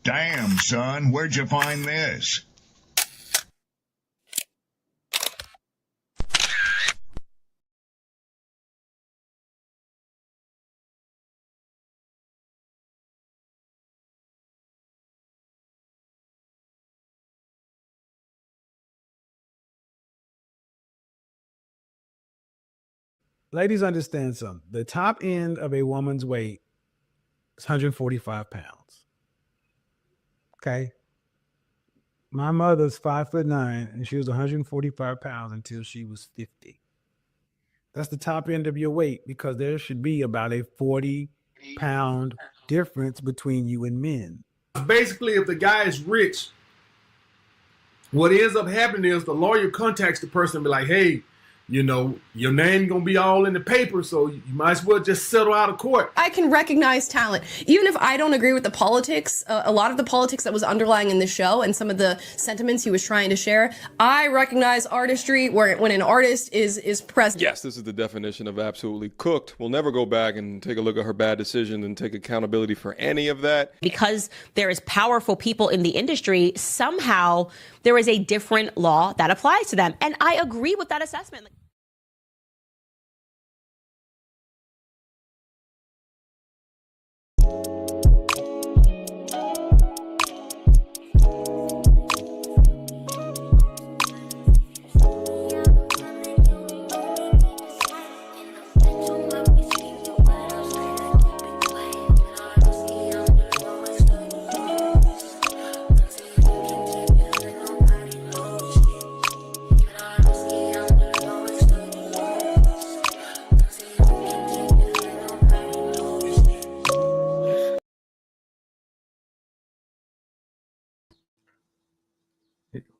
Damn, son, where'd you find this? Ladies, understand something. The top end of a woman's weight is 145 pounds. Okay. My mother's 5'9", and she was 145 pounds until she was 50. That's the top end of your weight, because there should be about a 40-pound difference between you and men. Basically, if the guy is rich, what ends up happening is the lawyer contacts the person and be like, hey, you know, your name gonna be all in the paper, so you might as well just settle out of court. I can recognize talent. Even if I don't agree with the politics, a lot of the politics that was underlying in the show and some of the sentiments he was trying to share, I recognize artistry when an artist is present. Yes, this is the definition of absolutely cooked. We'll never go back and take a look at her bad decision and take accountability for any of that. Because there is powerful people in the industry, somehow there is a different law that applies to them. And I agree with that assessment.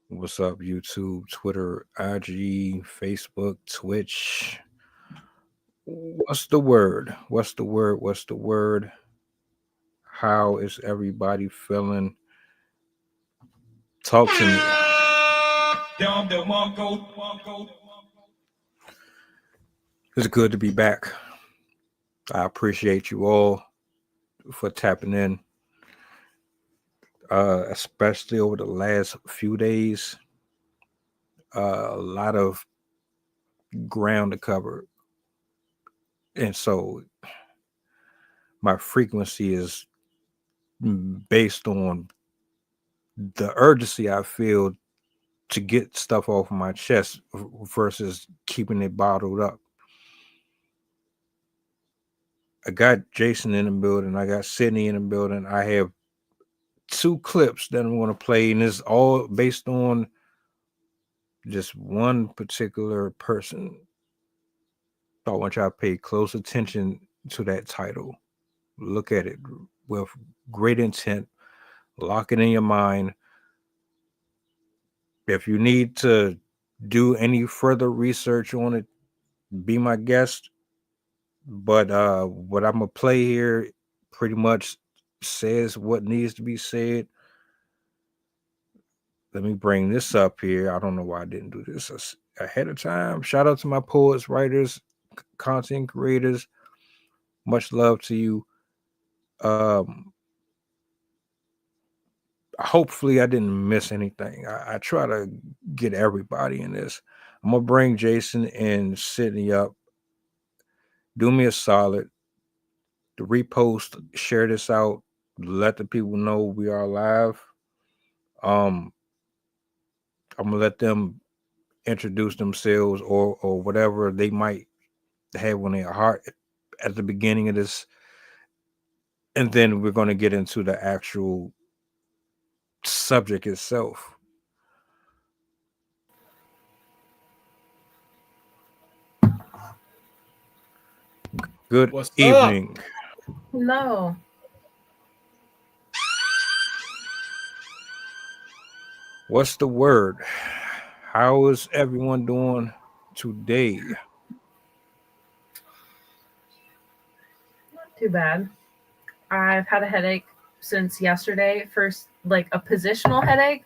What's up, YouTube, Twitter, IG, Facebook, Twitch? What's the word? What's the word? What's the word? How is everybody feeling? Talk to me. It's good to be back. I appreciate you all for tapping in. Especially over the last few days, a lot of ground to cover. And so my frequency is based on the urgency I feel to get stuff off my chest versus keeping it bottled up. I got Jason in the building. I got Sydney in the building. I have 2 clips that I'm going to play, and it's all based on just one particular person. I want y'all to pay close attention to that title. Look at it with great intent. Lock it in your mind. If you need to do any further research on it, be my guest. But what I'm going to play here pretty much says what needs to be said. Let me bring this up here. I don't know why I didn't do this ahead of time. Shout out to my poets, writers, content creators. Much love to you. Hopefully I didn't miss anything. I try to get everybody in this. I'm going to bring Jason and Sydney up. Do me a solid. To repost, share this out. Let the people know we are live. I'm gonna let them introduce themselves or whatever they might have on their heart at the beginning of this, and then we're going to get into the actual subject itself. Good What's evening. Up? Hello. What's the word? How is everyone doing today? Not too bad. I've had a headache since yesterday. First, like a positional headache.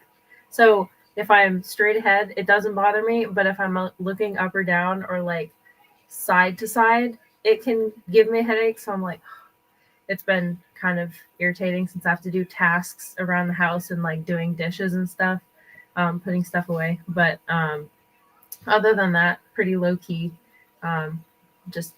So if I'm straight ahead, it doesn't bother me. But if I'm looking up or down or like side to side, it can give me a headache. So I'm like, it's been kind of irritating since I have to do tasks around the house and like doing dishes and stuff, putting stuff away. But other than that, pretty low key. Just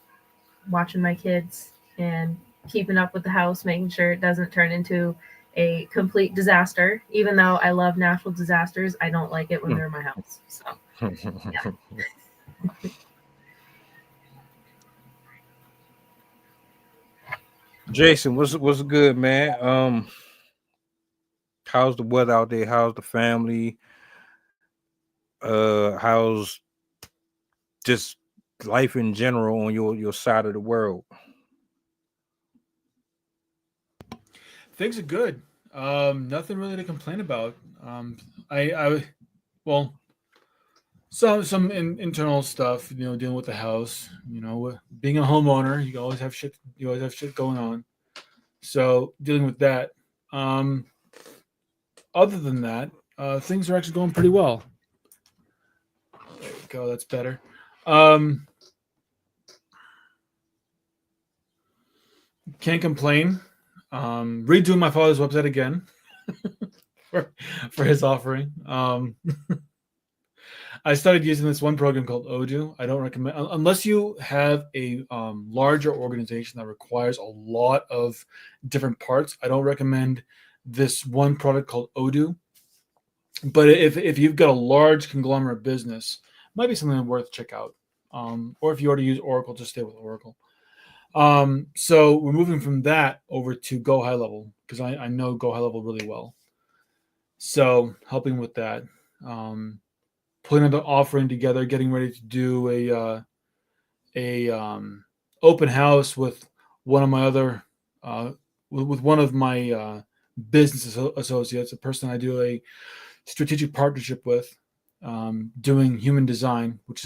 watching my kids and keeping up with the house, making sure it doesn't turn into a complete disaster. Even though I love natural disasters, I don't like it when they're in my house. So, yeah. Jason, what's good, man? How's the weather out there? How's the family? How's just life in general on your side of the world? Things are good. Nothing really to complain about. I well, some internal stuff, dealing with the house. Being a homeowner, you always have shit. You always have shit going on. So dealing with that. Other than that, things are actually going pretty well. There we go. That's better. Can't complain. Redoing my father's website again for his offering. I started using this one program called Odoo. I don't recommend, unless you have a larger organization that requires a lot of different parts. I don't recommend this one product called Odoo. But if you've got a large conglomerate business, it might be something worth check out. Or if you already use Oracle, just stay with Oracle. So we're moving from that over to Go High Level because I know Go High Level really well. So helping with that, putting another offering together, getting ready to do a open house with one of my other with one of my business associates, a person I do a strategic partnership with, doing human design, which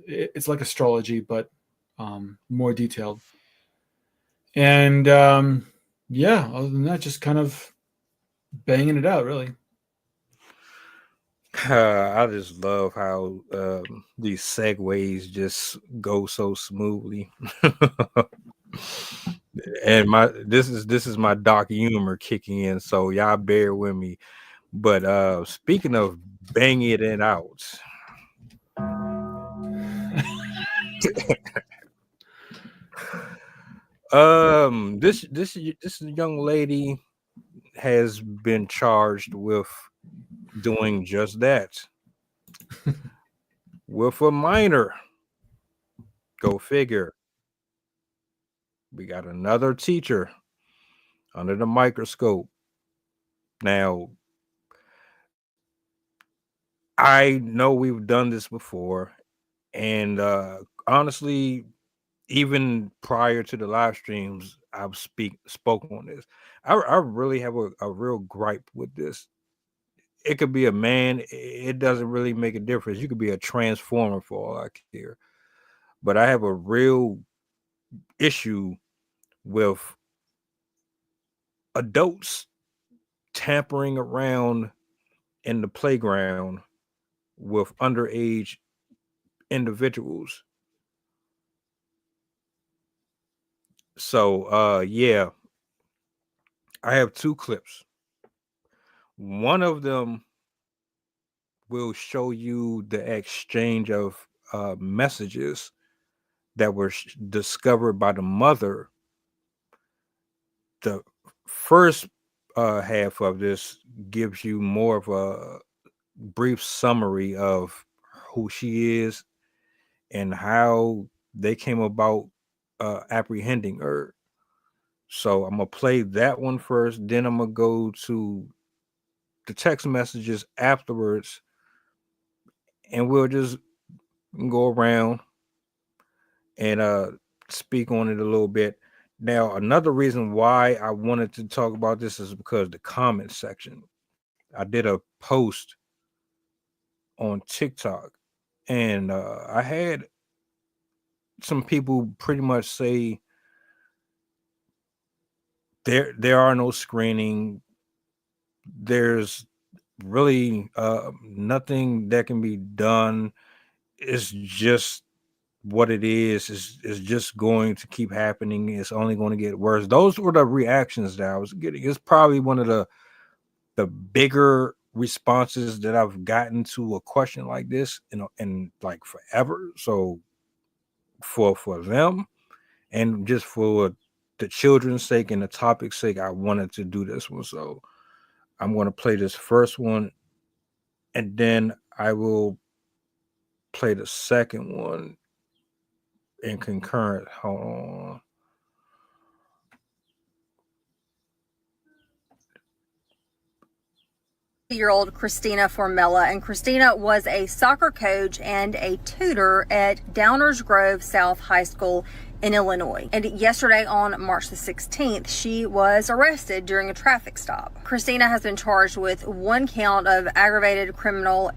it's like astrology but more detailed. And yeah, other than that, just kind of banging it out, really. I just love how these segues just go so smoothly. And this is my dark humor kicking in, so y'all bear with me. But speaking of banging it out, this young lady has been charged with doing just that with a minor. Go figure. We got another teacher under the microscope. Now, I know we've done this before, and honestly, even prior to the live streams, I've spoken on this. I really have a real gripe with this. It could be a man. It doesn't really make a difference. You could be a transformer for all I care. But I have a real issue with adults tampering around in the playground with underage individuals. So yeah, I have two clips. One of them will show you the exchange of messages that were discovered by the mother. The first half of this gives you more of a brief summary of who she is and how they came about apprehending her. So I'm gonna play that one first, then I'm gonna go to the text messages afterwards, and we'll just go around and speak on it a little bit. Now, another reason why I wanted to talk about this is because the comment section. I did a post on TikTok, and I had some people pretty much say there are no screening. There's really nothing that can be done. It's just what it is just going to keep happening. It's only going to get worse. Those were the reactions that I was getting. It's probably one of the bigger responses that I've gotten to a question like this in like forever. So for them and just for the children's sake and the topic's sake, I wanted to do this one. So I'm going to play this first one, and then I will play the second one in concurrent. Hold on. Year-old Christina Formella, and Christina was a soccer coach and a tutor at Downers Grove South High School in Illinois. And yesterday on March the 16th, she was arrested during a traffic stop. Christina has been charged with 1 count of aggravated criminal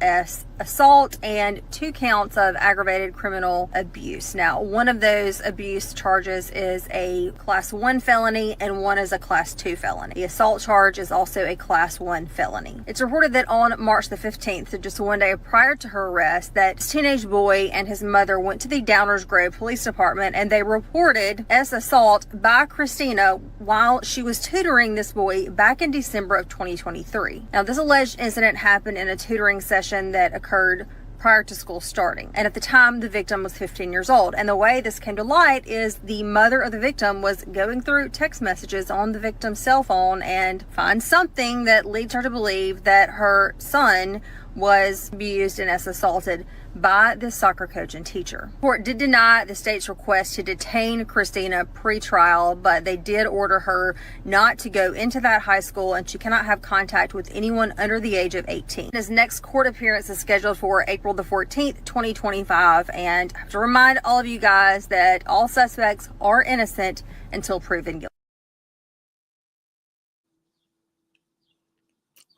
assault and 2 counts of aggravated criminal abuse. Now, one of those abuse charges is a class 1 felony and one is a class 2 felony. The assault charge is also a class 1 felony. It's reported that on March the 15th, so just one day prior to her arrest, that this teenage boy and his mother went to the Downers Grove Police Department and they reported as assault by Christina while she was tutoring this boy back in December of 2023. Now, this alleged incident happened in a tutoring session that occurred prior to school starting. And at the time, the victim was 15 years old. And the way this came to light is the mother of the victim was going through text messages on the victim's cell phone and finds something that leads her to believe that her son was abused and assaulted by this soccer coach and teacher. The court did deny the state's request to detain Christina pre-trial, but they did order her not to go into that high school and she cannot have contact with anyone under the age of 18. His next court appearance is scheduled for April the 14th, 2025. And I have to remind all of you guys that all suspects are innocent until proven guilty.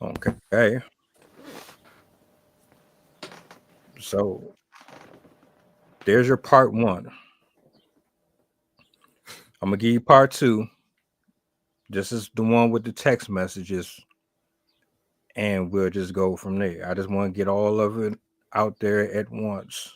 Okay. So there's your part 1. I'm gonna give you part 2. This is the one with the text messages, and we'll just go from there. I just want to get all of it out there at once.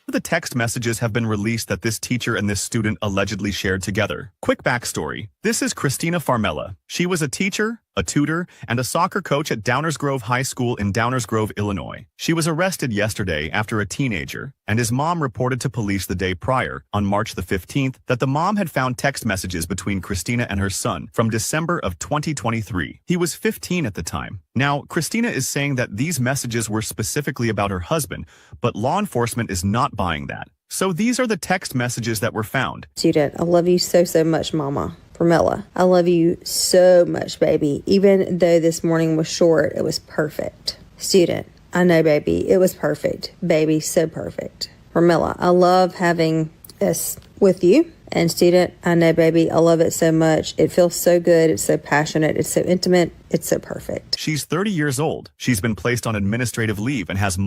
The text messages have been released that this teacher and this student allegedly shared together. Quick backstory. This is Christina Formella. She was a teacher, a tutor, and a soccer coach at Downers Grove High School in Downers Grove, Illinois. She was arrested yesterday after a teenager, and his mom reported to police the day prior, on March the 15th, that the mom had found text messages between Christina and her son from December of 2023. He was 15 at the time. Now, Christina is saying that these messages were specifically about her husband, but law enforcement is not buying that. So these are the text messages that were found. Student, I love you so, so much, Mama. Formella, I love you so much, baby. Even though this morning was short, it was perfect. Student, I know, baby, it was perfect. Baby, so perfect. Formella, I love having this with you. And student, I know, baby, I love it so much. It feels so good. It's so passionate. It's so intimate. It's so perfect. She's 30 years old. She's been placed on administrative leave and has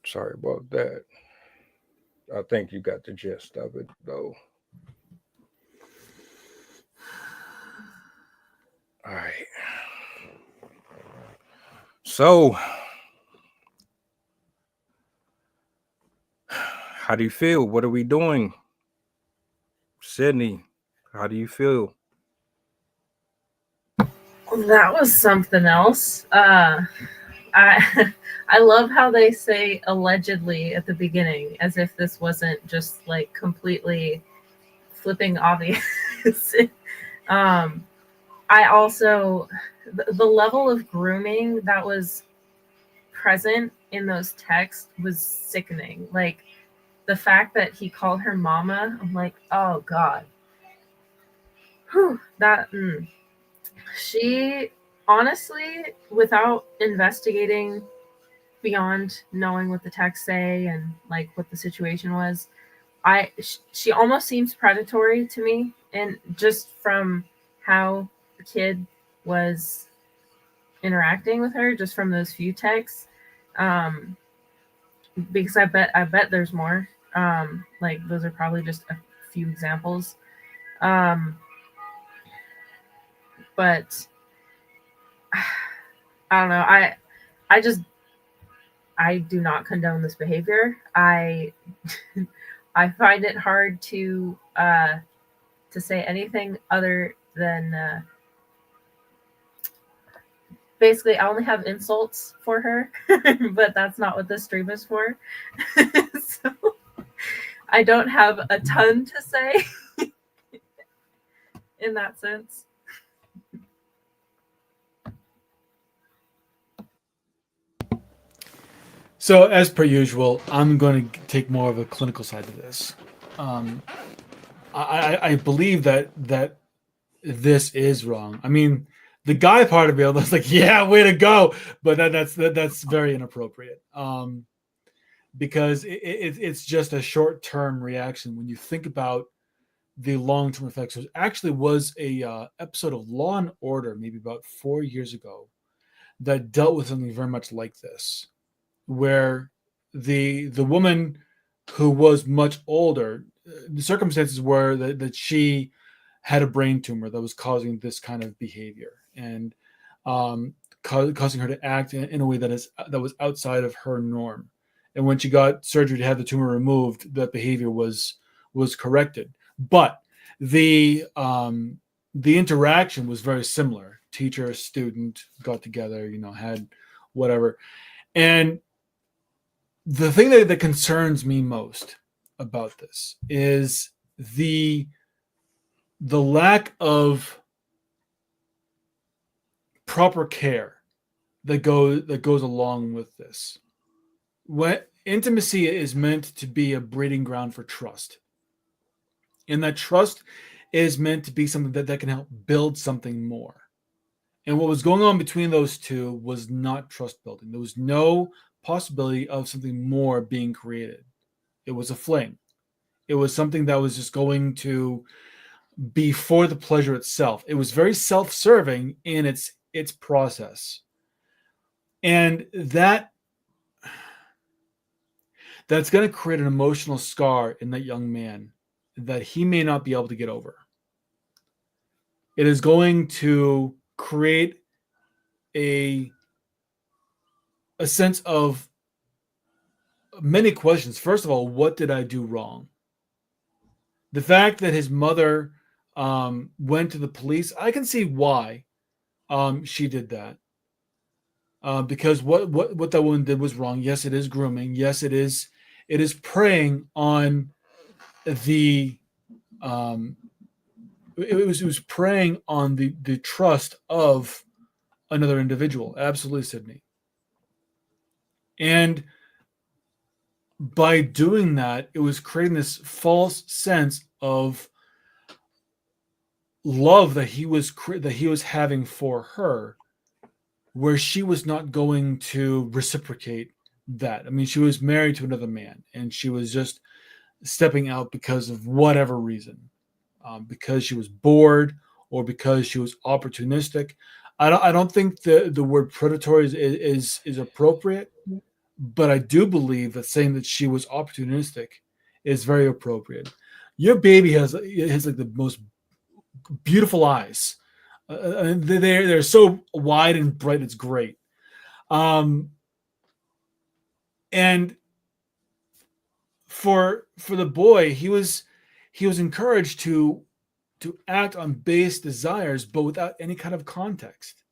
Sorry about that. I think you got the gist of it, though. All right. So, how do you feel? What are we doing? Sydney, how do you feel? That was something else. I love how they say allegedly at the beginning, as if this wasn't just like completely flipping obvious. I also, the level of grooming that was present in those texts was sickening. Like the fact that he called her mama, I'm like, oh God. Whew, she honestly, without investigating beyond knowing what the texts say and like what the situation was, she almost seems predatory to me, and just from how the kid was interacting with her, just from those few texts, because I bet there's more. Like those are probably just a few examples, but I don't know. I do not condone this behavior. I find it hard to say anything other than basically I only have insults for her, but that's not what this stream is for. So I don't have a ton to say in that sense. So, as per usual, I'm going to take more of a clinical side to this. I believe that this is wrong. I mean, the guy part of me, I was like, "Yeah, way to go," but that's very inappropriate. Because it's just a short-term reaction when you think about the long-term effects. There actually was a episode of Law and Order, maybe about 4 years ago, that dealt with something very much like this, where the woman who was much older, the circumstances were that she had a brain tumor that was causing this kind of behavior and causing her to act in a way that was outside of her norm. And when she got surgery to have the tumor removed, that behavior was corrected. But the interaction was very similar. Teacher, student got together, had whatever. And the thing that concerns me most about this is the lack of proper care that goes along with this. When intimacy is meant to be a breeding ground for trust, and that trust is meant to be something that can help build something more. And what was going on between those two was not trust building. There was no possibility of something more being created. It was a fling. It was something that was just going to be for the pleasure itself. It was very self-serving in its process. And that's going to create an emotional scar in that young man that he may not be able to get over. It is going to create a sense of many questions. First of all, what did I do wrong? The fact that his mother went to the police, I can see why she did that. Because what that woman did was wrong. Yes, it is grooming. Yes, it is preying on the it was preying on the trust of another individual. Absolutely, Sydney. And by doing that, it was creating this false sense of love that he was having for her, where she was not going to reciprocate that. I mean, she was married to another man, and she was just stepping out because of whatever reason, because she was bored or because she was opportunistic. I don't think the word predatory is appropriate, but I do believe that saying that she was opportunistic is very appropriate. Your baby has like the most beautiful eyes. They're so wide and bright. It's great. And for the boy, he was encouraged to act on base desires, but without any kind of context.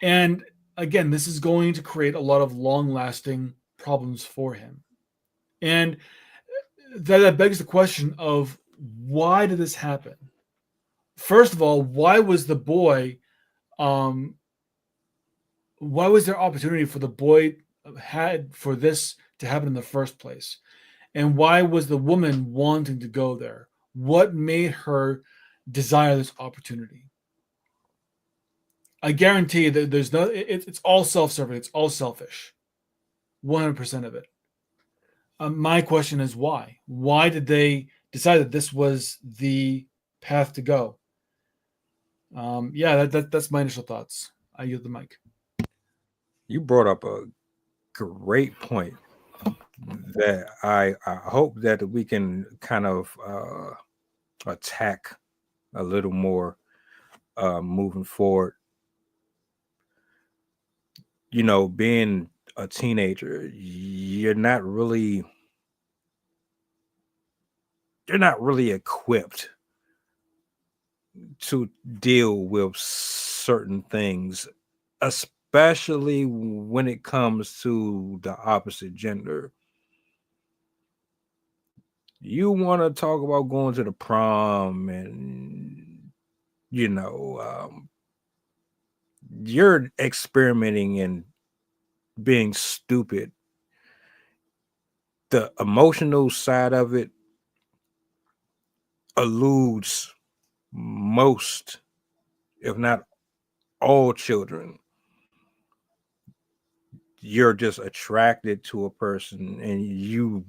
And again, this is going to create a lot of long-lasting problems for him. And that begs the question of, why did this happen? First of all, why was the boy, why was there opportunity for the boy had for this to happen in the first place? And why was the woman wanting to go there? What made her desire this opportunity? I guarantee that there's no, it's all self-serving. It's all selfish. 100% of it. My question is why? Why did they decide that this was the path to go? That's my initial thoughts. I yield the mic. You brought up a great point that I hope that we can kind of attack a little more moving forward. being a teenager, you're not really equipped to deal with certain things, especially when it comes to the opposite gender. You want to talk about going to the prom and, you're experimenting and being stupid. The emotional side of it eludes most, if not all, children. You're just attracted to a person and you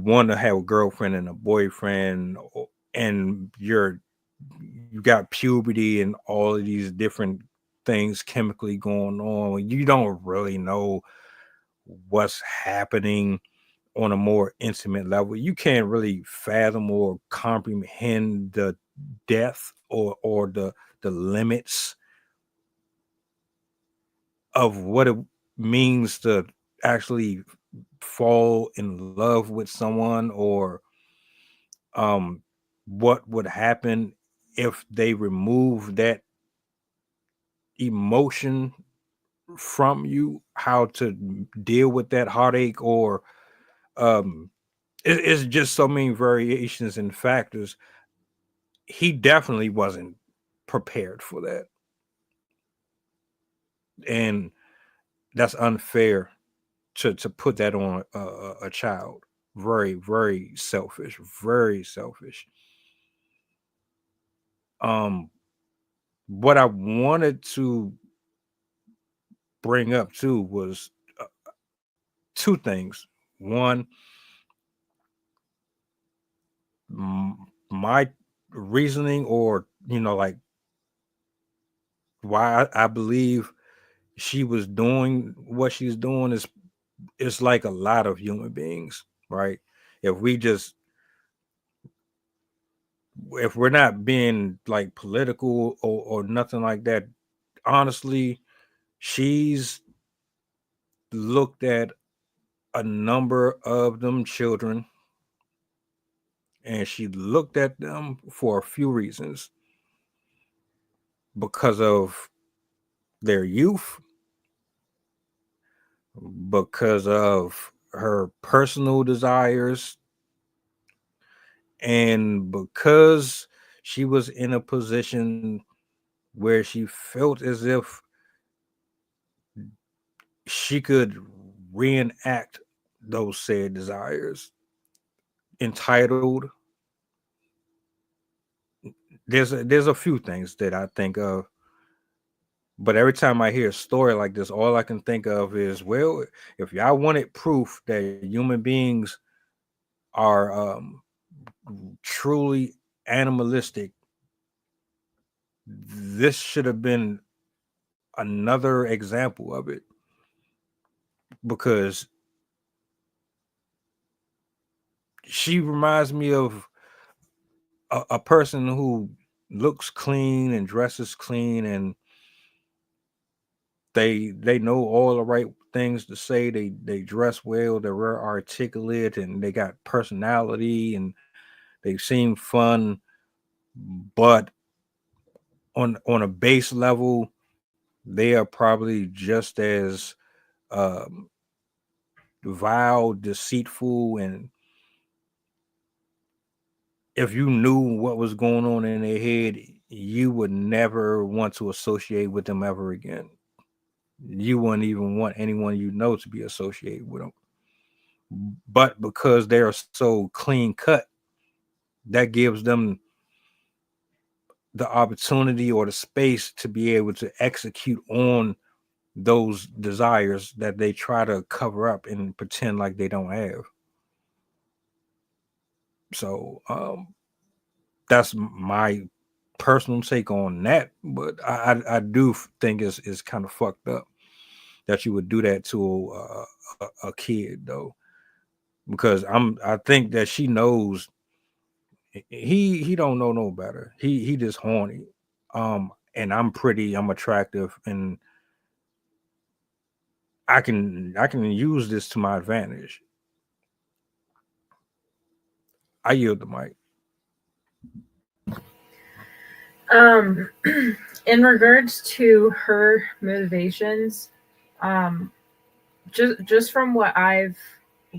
want to have a girlfriend and a boyfriend, and you got puberty and all of these different things chemically going on. You don't really know what's happening on a more intimate level. You can't really fathom or comprehend the depth or the limits of what it means to actually fall in love with someone, or what would happen if they remove that emotion from you, how to deal with that heartache, or it's just so many variations and factors. He definitely wasn't prepared for that, and that's unfair to put that on a child. Very, very selfish. Very selfish. What I wanted to bring up too was two things. One, my reasoning, or like why I believe she was doing what she's doing is like a lot of human beings, right? If we're not being like political or nothing like that, honestly, she's looked at a number of them children, and she looked at them for a few reasons: because of their youth, because of her personal desires, and because she was in a position where she felt as if she could reenact those said desires. Entitled. There's a few things that I think of, but every time I hear a story like this, all I can think of is, well, if y'all wanted proof that human beings are truly animalistic, this should have been another example of it, because she reminds me of a person who looks clean and dresses clean, and they know all the right things to say. They dress well, they're very articulate, and they got personality, and they seem fun, but on a base level, they are probably just as vile, deceitful, and if you knew what was going on in their head, you would never want to associate with them ever again. You wouldn't even want anyone you know to be associated with them. But because they're so clean cut, that gives them the opportunity or the space to be able to execute on those desires that they try to cover up and pretend like they don't have. So that's my personal take on that, but I do think it's kind of fucked up that you would do that to a kid, though, because I think that she knows he don't know no better. He just horny. And I'm attractive, and I can use this to my advantage. I yield the mic. In regards to her motivations, just from what I've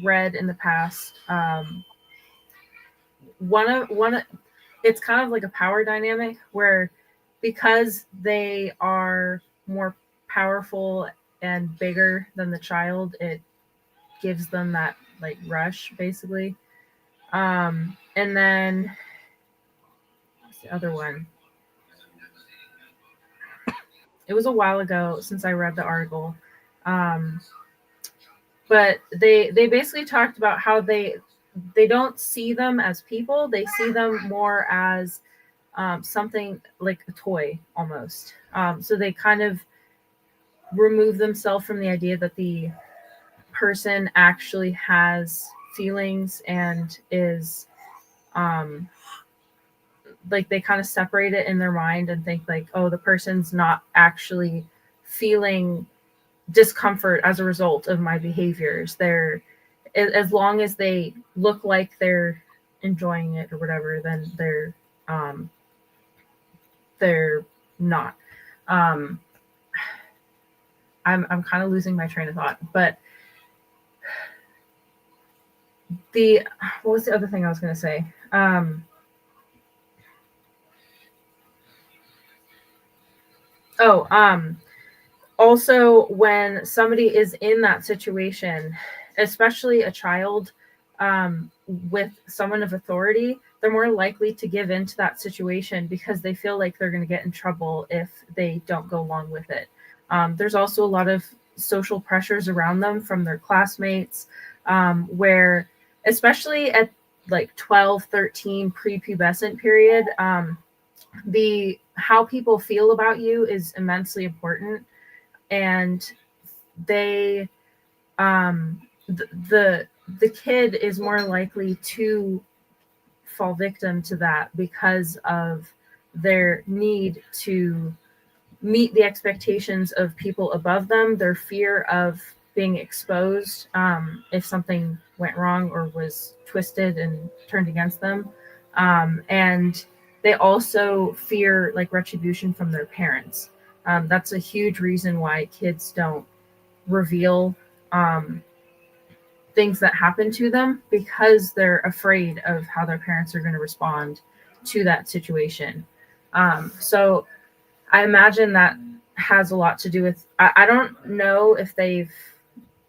read in the past, it's kind of like a power dynamic where, because they are more powerful and bigger than the child, it gives them that like rush, basically. And then what's the other one? It was a while ago since I read the article. But they basically talked about how they don't see them as people. They see them more as something like a toy almost. So they kind of remove themselves from the idea that the person actually has feelings and is like, they kind of separate it in their mind and think like, oh, the person's not actually feeling discomfort as a result of my behaviors. They're, as long as they look like they're enjoying it or whatever, then they're not. I'm kind of losing my train of thought, but what was the other thing I was going to say? Also, when somebody is in that situation, especially a child with someone of authority, they're more likely to give into that situation because they feel like they're going to get in trouble if they don't go along with it. There's also a lot of social pressures around them from their classmates, where, especially at like 12, 13, prepubescent period, how people feel about you is immensely important. And they, the kid is more likely to fall victim to that because of their need to meet the expectations of people above them, their fear of being exposed if something went wrong or was twisted and turned against them. And they also fear like retribution from their parents. That's a huge reason why kids don't reveal things that happen to them, because they're afraid of how their parents are going to respond to that situation. So I imagine that has a lot to do with, I don't know if they've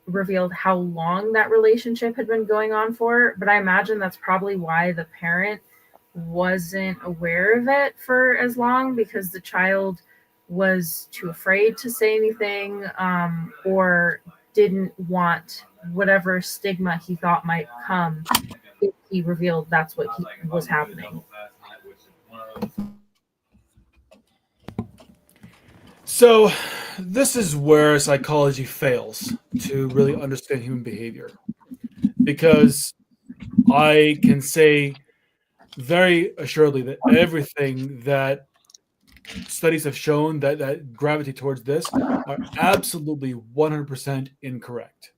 revealed how long that relationship had been going on for, but I imagine that's probably why the parent wasn't aware of it for as long, because the child was too afraid to say anything, or didn't want whatever stigma he thought might come if he revealed that's what was happening. So this is where psychology fails to really understand human behavior, because I can say very assuredly that everything that studies have shown that gravitate towards this are absolutely 100% incorrect.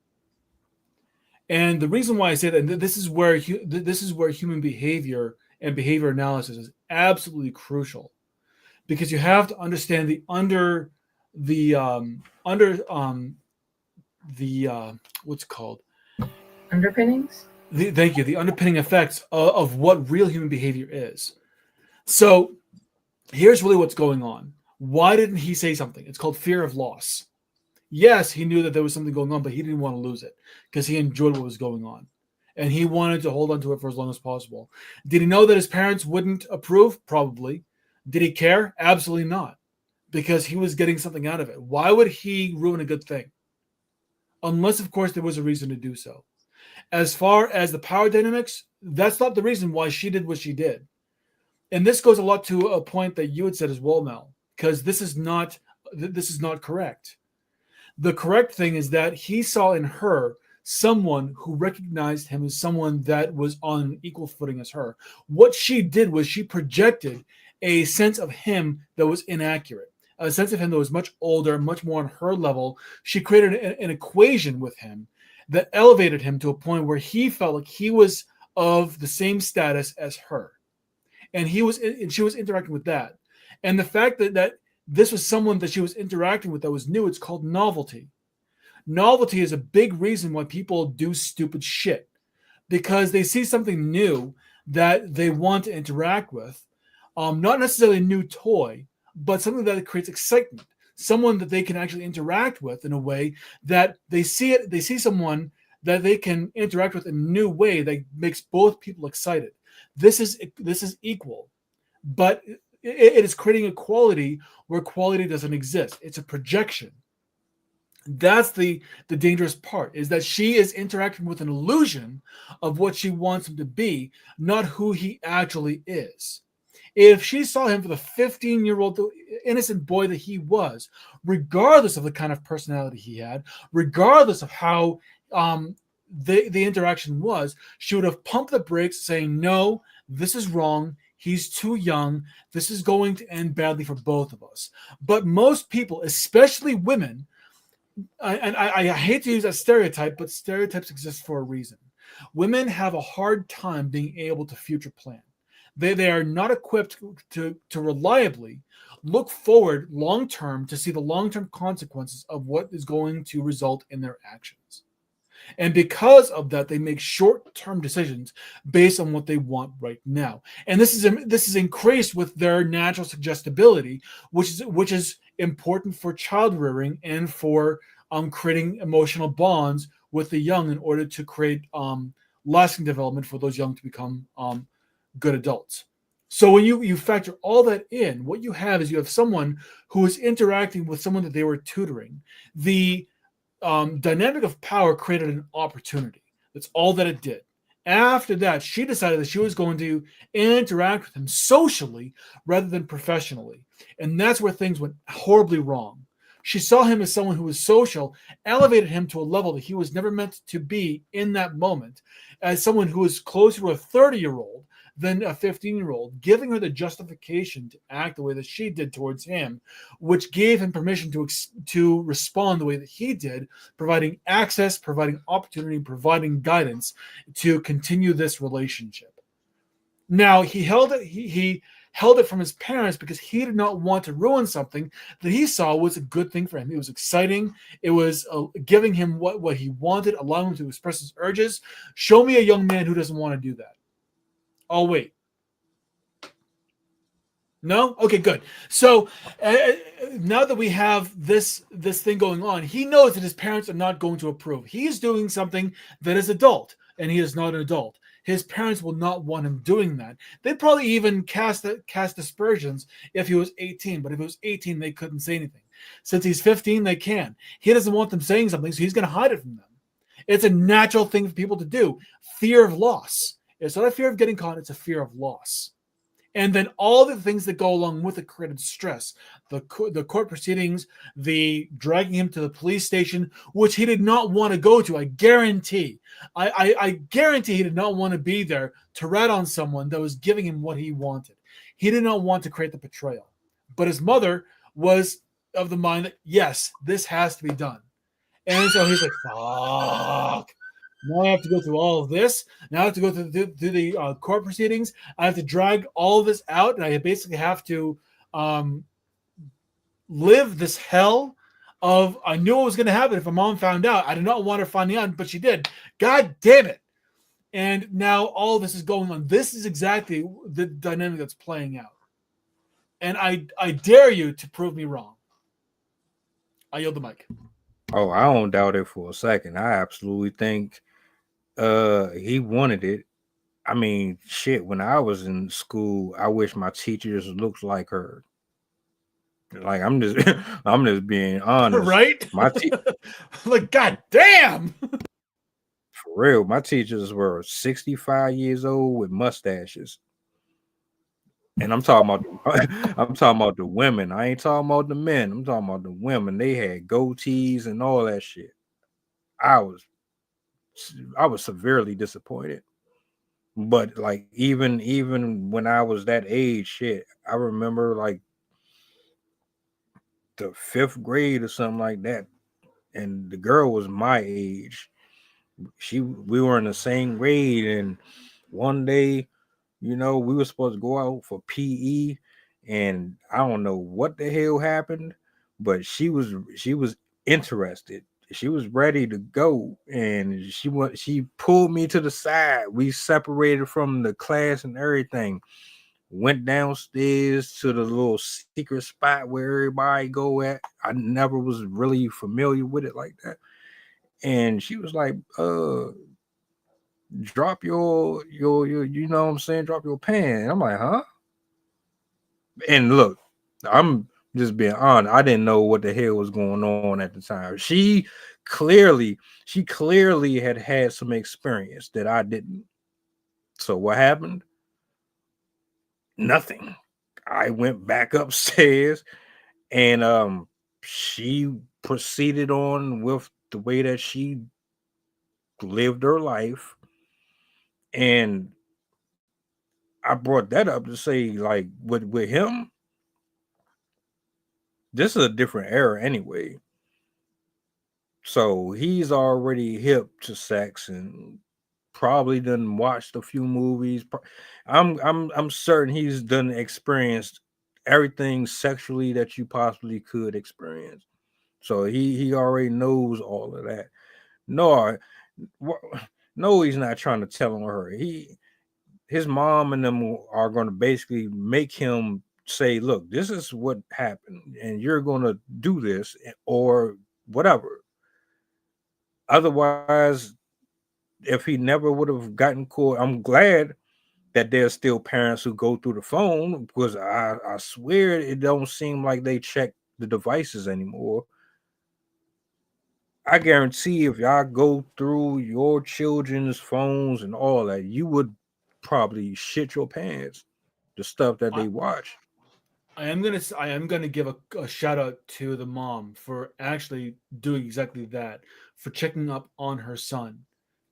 And the reason why I say that, and this is where human behavior and behavior analysis is absolutely crucial, because you have to understand the what's it called? Underpinnings? Thank you. The underpinning effects of what real human behavior is. So here's really what's going on. Why didn't he say something? It's called fear of loss. Yes, he knew that there was something going on, but he didn't want to lose it because he enjoyed what was going on. And he wanted to hold on to it for as long as possible. Did he know that his parents wouldn't approve? Probably. Did he care? Absolutely not. Because he was getting something out of it. Why would he ruin a good thing? Unless, of course, there was a reason to do so. As far as the power dynamics, that's not the reason why she did what she did. And this goes a lot to a point that you had said as well, Mel, because this is not correct. The correct thing is that he saw in her someone who recognized him as someone that was on equal footing as her. What she did was she projected a sense of him that was inaccurate. a sense of him that was much older, much more on her level. She created an equation with him that elevated him to a point where he felt like he was of the same status as her. And she was interacting with that. And the fact that this was someone that she was interacting with that was new, it's called novelty. Novelty is a big reason why people do stupid shit, because they see something new that they want to interact with. Not necessarily a new toy, but something that creates excitement. Someone that they can actually interact with in a way that they see someone that they can interact with in a new way that makes both people excited. This is equal, but it is creating equality where quality doesn't exist. It's a projection. That's the dangerous part, is that she is interacting with an illusion of what she wants him to be, not who he actually is. If she saw him for the 15-year-old innocent boy that he was, regardless of the kind of personality he had, regardless of how the interaction was, she would have pumped the brakes saying, no, this is wrong. He's too young. This is going to end badly for both of us. But most people, especially women, and I hate to use that stereotype, but stereotypes exist for a reason. Women have a hard time being able to future plan. They are not equipped to reliably look forward long-term to see the long-term consequences of what is going to result in their actions. And because of that, they make short-term decisions based on what they want right now. And this is increased with their natural suggestibility, which is important for child rearing and for creating emotional bonds with the young in order to create lasting development for those young to become good adults. So when you factor all that in, what you have someone who is interacting with someone that they were tutoring. The dynamic of power created an opportunity. That's all that it did. After that, she decided that she was going to interact with him socially rather than professionally. And that's where things went horribly wrong. She saw him as someone who was social, elevated him to a level that he was never meant to be in that moment, as someone who was closer to a 30-year-old than a 15-year-old, giving her the justification to act the way that she did towards him, which gave him permission to respond the way that he did, providing access, providing opportunity, providing guidance to continue this relationship. Now, he held it from his parents because he did not want to ruin something that he saw was a good thing for him. It was exciting. It was giving him what he wanted, allowing him to express his urges. Show me a young man who doesn't want to do that. I'll wait. No? Okay, good. So now that we have this thing going on, he knows that his parents are not going to approve. He is doing something that is adult, and he is not an adult. His parents will not want him doing that. They'd probably even cast aspersions if he was 18, but if he was 18, they couldn't say anything. Since he's 15, they can. He doesn't want them saying something, so he's going to hide it from them. It's a natural thing for people to do. Fear of loss. It's not a fear of getting caught, it's a fear of loss. And then all the things that go along with it created stress. The court proceedings, the dragging him to the police station, which he did not want to go to. I guarantee. I guarantee he did not want to be there to rat on someone that was giving him what he wanted. He did not want to create the betrayal. But his mother was of the mind that, yes, this has to be done. And so he's like, fuck. Now I have to go through all of this. Now I have to go through the court proceedings. I have to drag all of this out, and I basically have to live this hell of, I knew what was going to happen if my mom found out. I did not want her finding out, but she did. God damn it. And now all this is going on. This is exactly the dynamic that's playing out. And I dare you to prove me wrong. I yield the mic. Oh, I don't doubt it for a second. I absolutely think he wanted it. I mean, shit, when I was in school, I wish my teachers looked like her. Like, I'm just being honest. Right? Like, god damn. For real, my teachers were 65 years old with mustaches. And I'm talking about the women. I ain't talking about the men. I'm talking about the women. They had goatees and all that shit. I was severely disappointed. But like even when I was that age, shit, I remember like the 5th grade or something like that, and the girl was my age. We were in the same grade, and one day, we were supposed to go out for PE, and I don't know what the hell happened, but she was interested. She was ready to go, and she pulled me to the side. We separated from the class and everything. Went downstairs to the little secret spot where everybody go at. I never was really familiar with it like that. And she was like, drop your you know what I'm saying, drop your pen. And I'm like, huh? And look, I'm just being honest. I didn't know what the hell was going on at the time. She clearly had some experience that I didn't. So what happened? Nothing. I went back upstairs, and she proceeded on with the way that she lived her life. And I brought that up to say, like, with him, this is a different era anyway. So he's already hip to sex and probably done watched a few movies. I'm certain he's done experienced everything sexually that you possibly could experience. So he already knows all of that. No, no, he's not trying to tell on her. His mom and them are going to basically make him say, look, this is what happened, and you're going to do this or whatever. Otherwise, if he never would have gotten caught, I'm glad that there's still parents who go through the phone, because I swear it don't seem like they check the devices anymore. I guarantee if y'all go through your children's phones and all that, you would probably shit your pants. The stuff that they watch. I am gonna give a shout out to the mom for actually doing exactly that, for checking up on her son,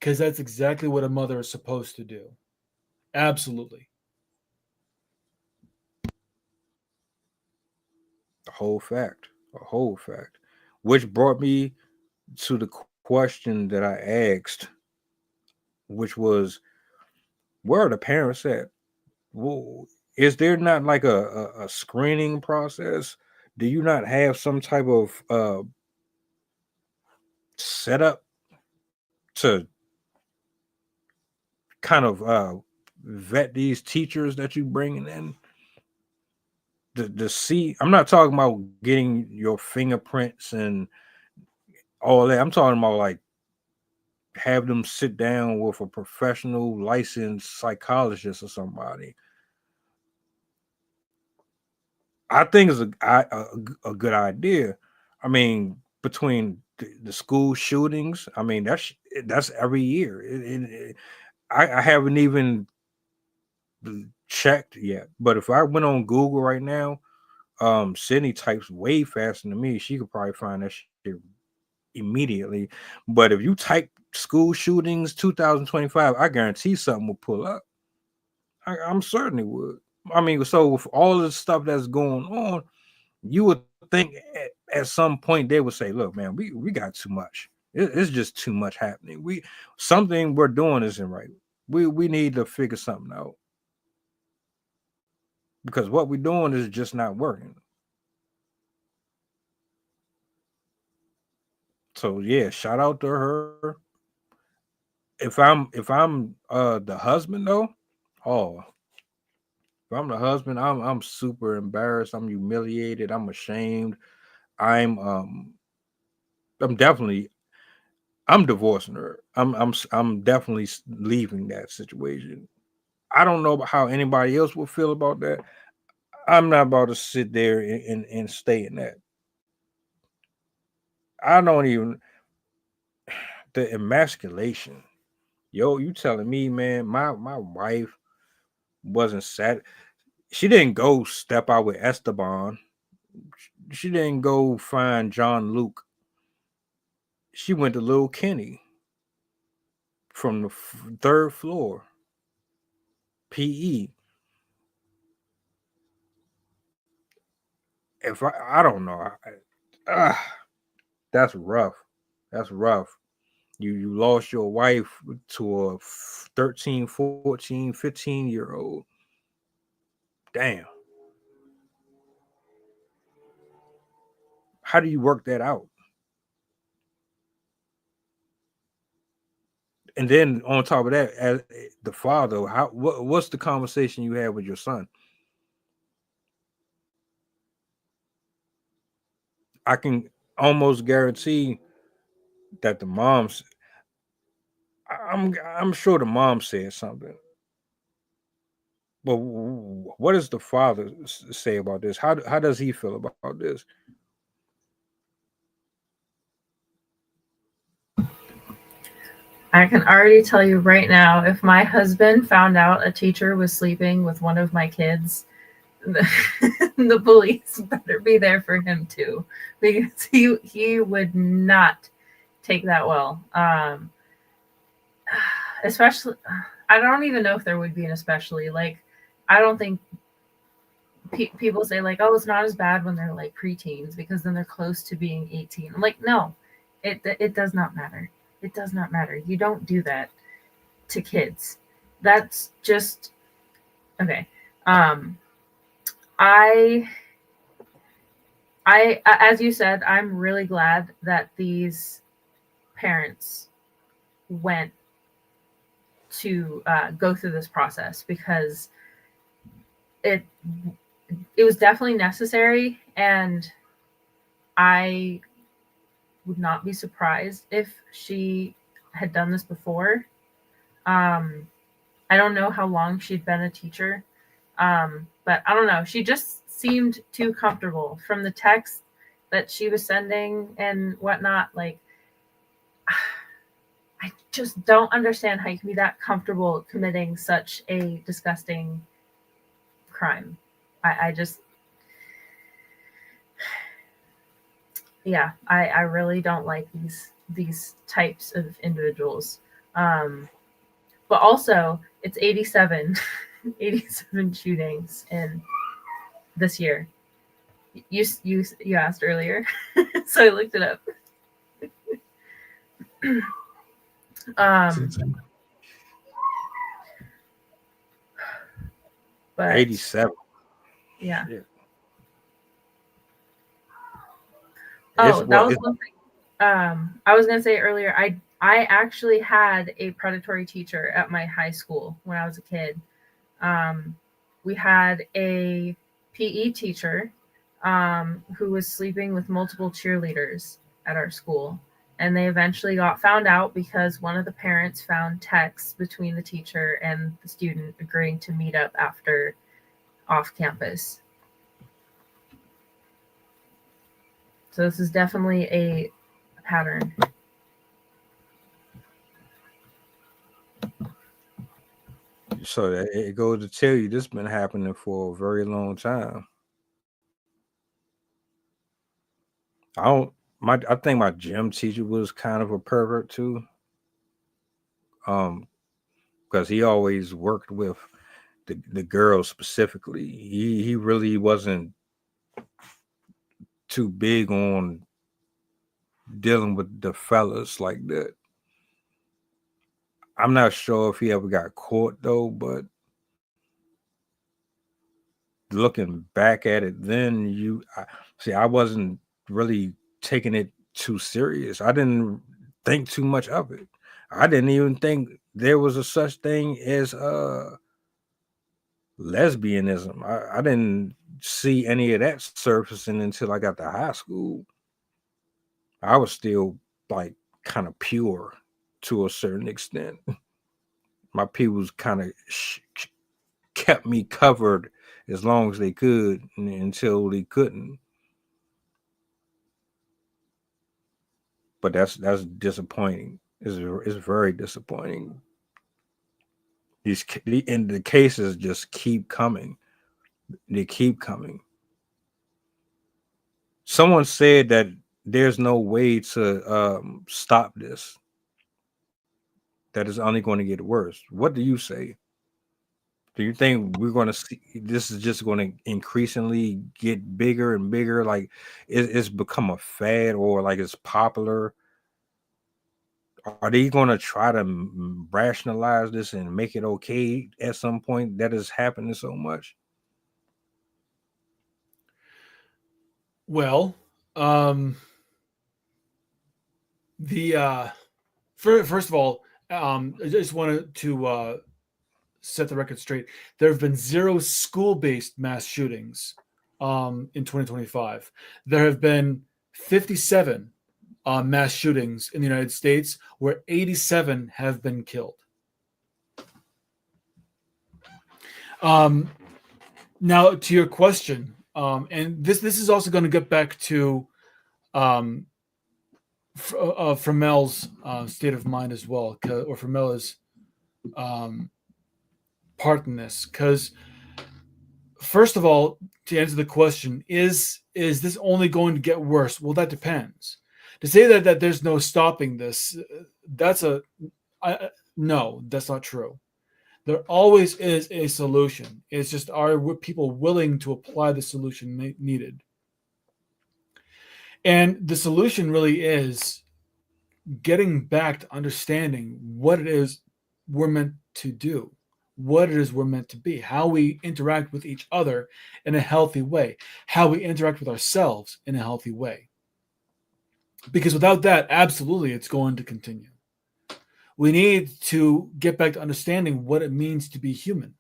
because that's exactly what a mother is supposed to do. Absolutely. A whole fact. Which brought me to the question that I asked, which was, where are the parents at? Well, is there not like a screening process? Do you not have some type of setup to kind of vet these teachers that you bringing in? To see, I'm not talking about getting your fingerprints and all that. I'm talking about like have them sit down with a professional licensed psychologist or somebody. I think it's a good idea. I mean, between the school shootings, I mean that's every year. I haven't even checked yet, but if I went on Google right now, Sydney types way faster than me. She could probably find that shit immediately. But if you type school shootings 2025, I guarantee something will pull up. I'm certain it would. I mean, so with all the stuff that's going on, you would think at some point they would say, look, man, we got too much. It's just too much happening. Something we're doing isn't right. We need to figure something out, because what we're doing is just not working. So yeah, shout out to her. If I'm the husband though, if I'm the husband, I'm super embarrassed. I'm humiliated. I'm ashamed. I'm definitely divorcing her. I'm definitely leaving that situation. I don't know how anybody else would feel about that. I'm not about to sit there and stay in that. I don't even, the emasculation. Yo, you telling me, man, my wife wasn't sad. She didn't go step out with Esteban. She didn't go find John Luke. She went to Lil Kenny from the 3rd floor. PE. if I don't know. That's rough. That's rough. You lost your wife to a 13, 14, 15-year-old. Damn. How do you work that out? And then on top of that, as the father, what's the conversation you had with your son? I can almost guarantee that the mom's. I'm sure the mom said something. But what does the father say about this? How does he feel about this? I can already tell you right now, if my husband found out a teacher was sleeping with one of my kids, the police better be there for him too, because he would not take that well. Especially, I don't even know if there would be an especially. Like, I don't think people say like, oh, it's not as bad when they're like preteens because then they're close to being 18. I'm like, no, it does not matter. It does not matter. You don't do that to kids. That's just okay. I as you said, I'm really glad that these parents went to go through this process, because it was definitely necessary, and I would not be surprised if she had done this before. I don't know how long she'd been a teacher, but I don't know. She just seemed too comfortable from the text that she was sending and whatnot. Like, I just don't understand how you can be that comfortable committing such a disgusting crime. I just, yeah, I really don't like these types of individuals. But also, it's 87 shootings in this year. You asked earlier, so I looked it up. But 87. Yeah. Shit. Oh, that was one thing. I was gonna say earlier, I actually had a predatory teacher at my high school when I was a kid. We had a PE teacher who was sleeping with multiple cheerleaders at our school. And they eventually got found out because one of the parents found texts between the teacher and the student agreeing to meet up after off campus. So this is definitely a pattern. So it goes to tell you this has been happening for a very long time. I think my gym teacher was kind of a pervert too. Because he always worked with the girls specifically. He really wasn't too big on dealing with the fellas like that. I'm not sure if he ever got caught though, but looking back at it, then I wasn't really taking it too serious. I didn't think too much of it. I didn't even think there was a such thing as lesbianism. I didn't see any of that surfacing until I got to high school. I was still like kind of pure to a certain extent. My people's kind of kept me covered as long as they could until they couldn't. But that's disappointing. It's very disappointing. And the cases just keep coming. They keep coming. Someone said that there's no way to stop this. That is only going to get worse. What do you say? Do you think we're going to see this is just going to increasingly get bigger and bigger? Like it's become a fad, or like it's popular? Are they going to try to rationalize this and make it okay at some point that is happening so much? Well, first of all, I just wanted to set the record straight. There have been 0 school-based mass shootings in 2025. There have been 57 mass shootings in the United States, where 87 have been killed. Now, to your question, and this is also going to get back to Formella's state of mind as well, or Formella's part in this, because first of all, to answer the question, is this only going to get worse? Well, that depends. To say that there's no stopping this, no, that's not true. There always is a solution. It's just, are people willing to apply the solution needed? And the solution really is getting back to understanding what it is we're meant to do, what it is we're meant to be, how we interact with each other in a healthy way, how we interact with ourselves in a healthy way. Because without that, absolutely, it's going to continue. We need to get back to understanding what it means to be human.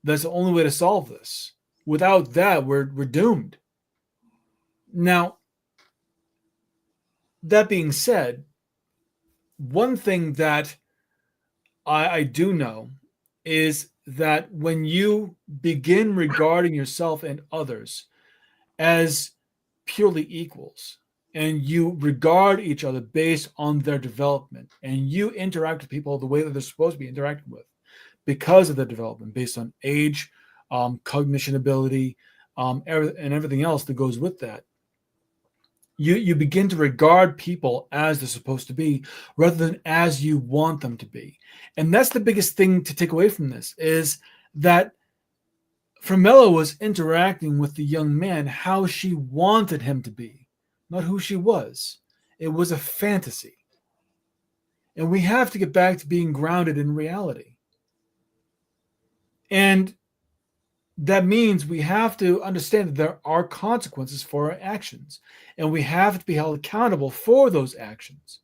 That's the only way to solve this. Without that, we're doomed. Now, that being said, one thing that I do know is that when you begin regarding yourself and others as purely equals, and you regard each other based on their development, and you interact with people the way that they're supposed to be interacted with because of their development, based on age, cognition ability, and everything else that goes with that, you begin to regard people as they're supposed to be rather than as you want them to be. And that's the biggest thing to take away from this, is that Formella was interacting with the young man how she wanted him to be, not who she was. It was a fantasy. And we have to get back to being grounded in reality. And that means we have to understand that there are consequences for our actions. And we have to be held accountable for those actions.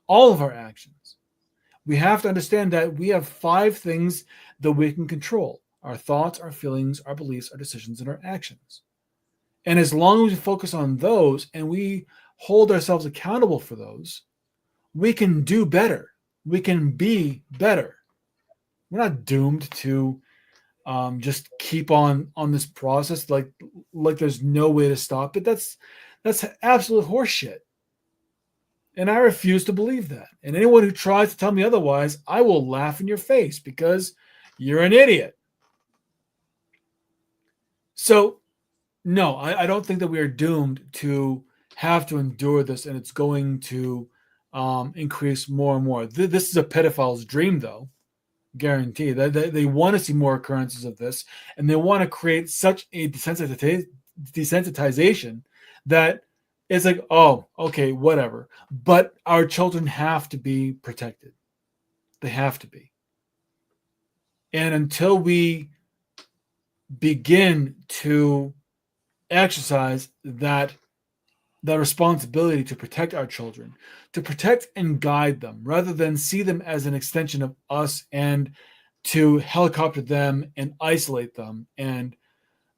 All of our actions. We have to understand that we have 5 things that we can control: our thoughts, our feelings, our beliefs, our decisions, and our actions. And as long as we focus on those and we hold ourselves accountable for those, we can do better. We can be better. We're not doomed to just keep on this process like there's no way to stop it. That's absolute horseshit. And I refuse to believe that. And anyone who tries to tell me otherwise, I will laugh in your face, because you're an idiot. So, no, I don't think that we are doomed to have to endure this, and it's going to increase more and more. This is a pedophile's dream, though. Guarantee that they want to see more occurrences of this, and they want to create such a desensitization that it's like, oh, okay, whatever. But our children have to be protected. They have to be. And until we begin to exercise that responsibility to protect our children, to protect and guide them, rather than see them as an extension of us and to helicopter them and isolate them and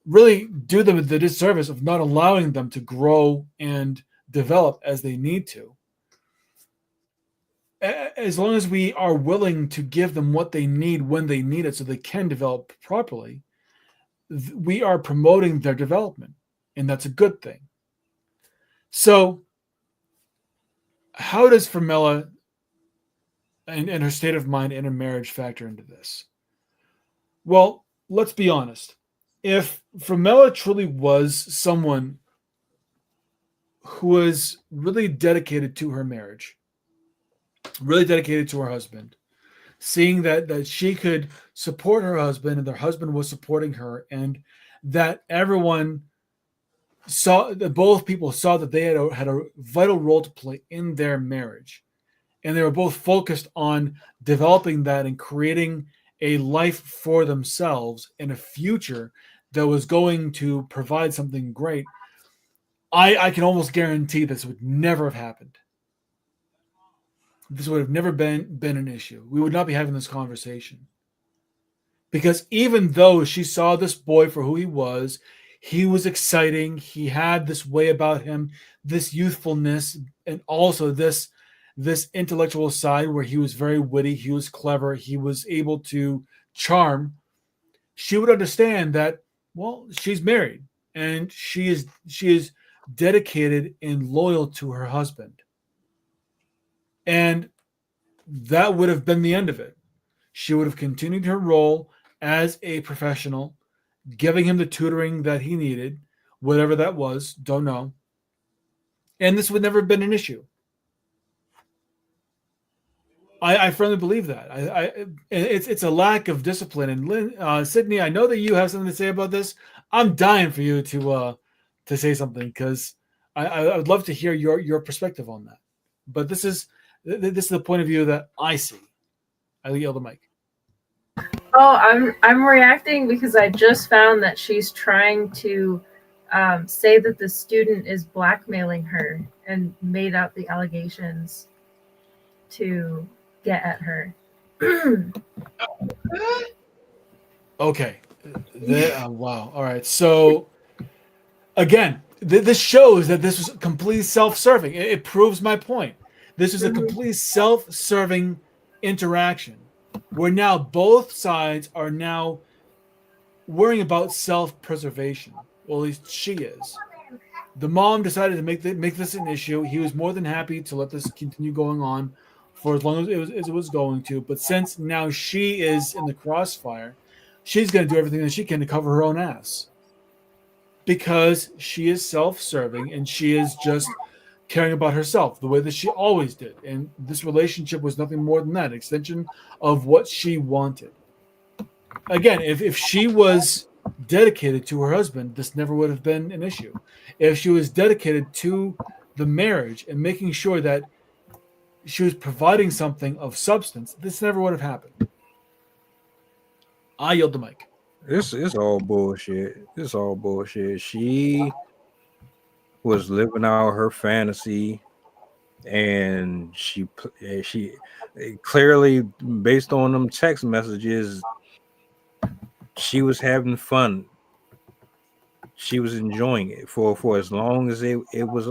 really do them the disservice of not allowing them to grow and develop as they need to. As long as we are willing to give them what they need when they need it so they can develop properly, we are promoting their development, and that's a good thing. So, how does Formella and her state of mind in her marriage factor into this? Well, let's be honest. If Formella truly was someone who was really dedicated to her marriage, really dedicated to her husband, seeing that she could support her husband and their husband was supporting her, and that everyone saw that both people saw that they had a vital role to play in their marriage, and they were both focused on developing that and creating a life for themselves and a future that was going to provide something great. I can almost guarantee this would never have happened. This would have never been an issue. We would not be having this conversation. Because even though she saw this boy for who he was exciting. He had this way about him, this youthfulness, and also this intellectual side where he was very witty, he was clever, he was able to charm. She would understand that, well, she's married and she is dedicated and loyal to her husband. And that would have been the end of it. She would have continued her role as a professional, giving him the tutoring that he needed, whatever that was, don't know. And this would never have been an issue. I firmly believe that. It's a lack of discipline. And Sydney, I know that you have something to say about this. I'm dying for you to say something, because I would love to hear your perspective on that. But this is the point of view that I see. I yield the mic. Oh, I'm reacting because I just found that she's trying to say that the student is blackmailing her and made up the allegations to get at her. Okay. Wow. All right. So again, this shows that this was completely self-serving. It proves my point. This is a completely self-serving interaction where now both sides are now worrying about self-preservation. Well, at least she is. The mom decided to make this an issue. He was more than happy to let this continue going on for as long as it was going to. But since now she is in the crossfire, she's going to do everything that she can to cover her own ass, because she is self-serving and she is just caring about herself the way that she always did. And this relationship was nothing more than that, an extension of what she wanted. Again, if she was dedicated to her husband, this never would have been an issue. If she was dedicated to the marriage and making sure that she was providing something of substance, this never would have happened. I yield the mic. It's all bullshit. It's all bullshit. She was living out her fantasy, and she clearly, based on them text messages, she was having fun. She was enjoying it for as long as it was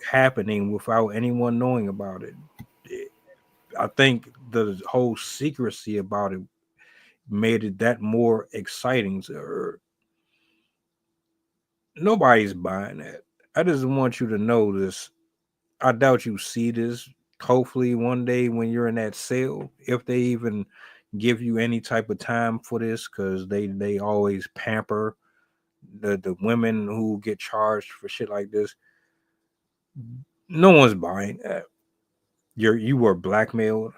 happening without anyone knowing about it. I think the whole secrecy about it made it that more exciting to her. Nobody's buying that. I just want you to know this. I doubt you see this. Hopefully one day when you're in that cell, if they even give you any type of time for this, because they always pamper the women who get charged for shit like this. No one's buying that. You were blackmailed.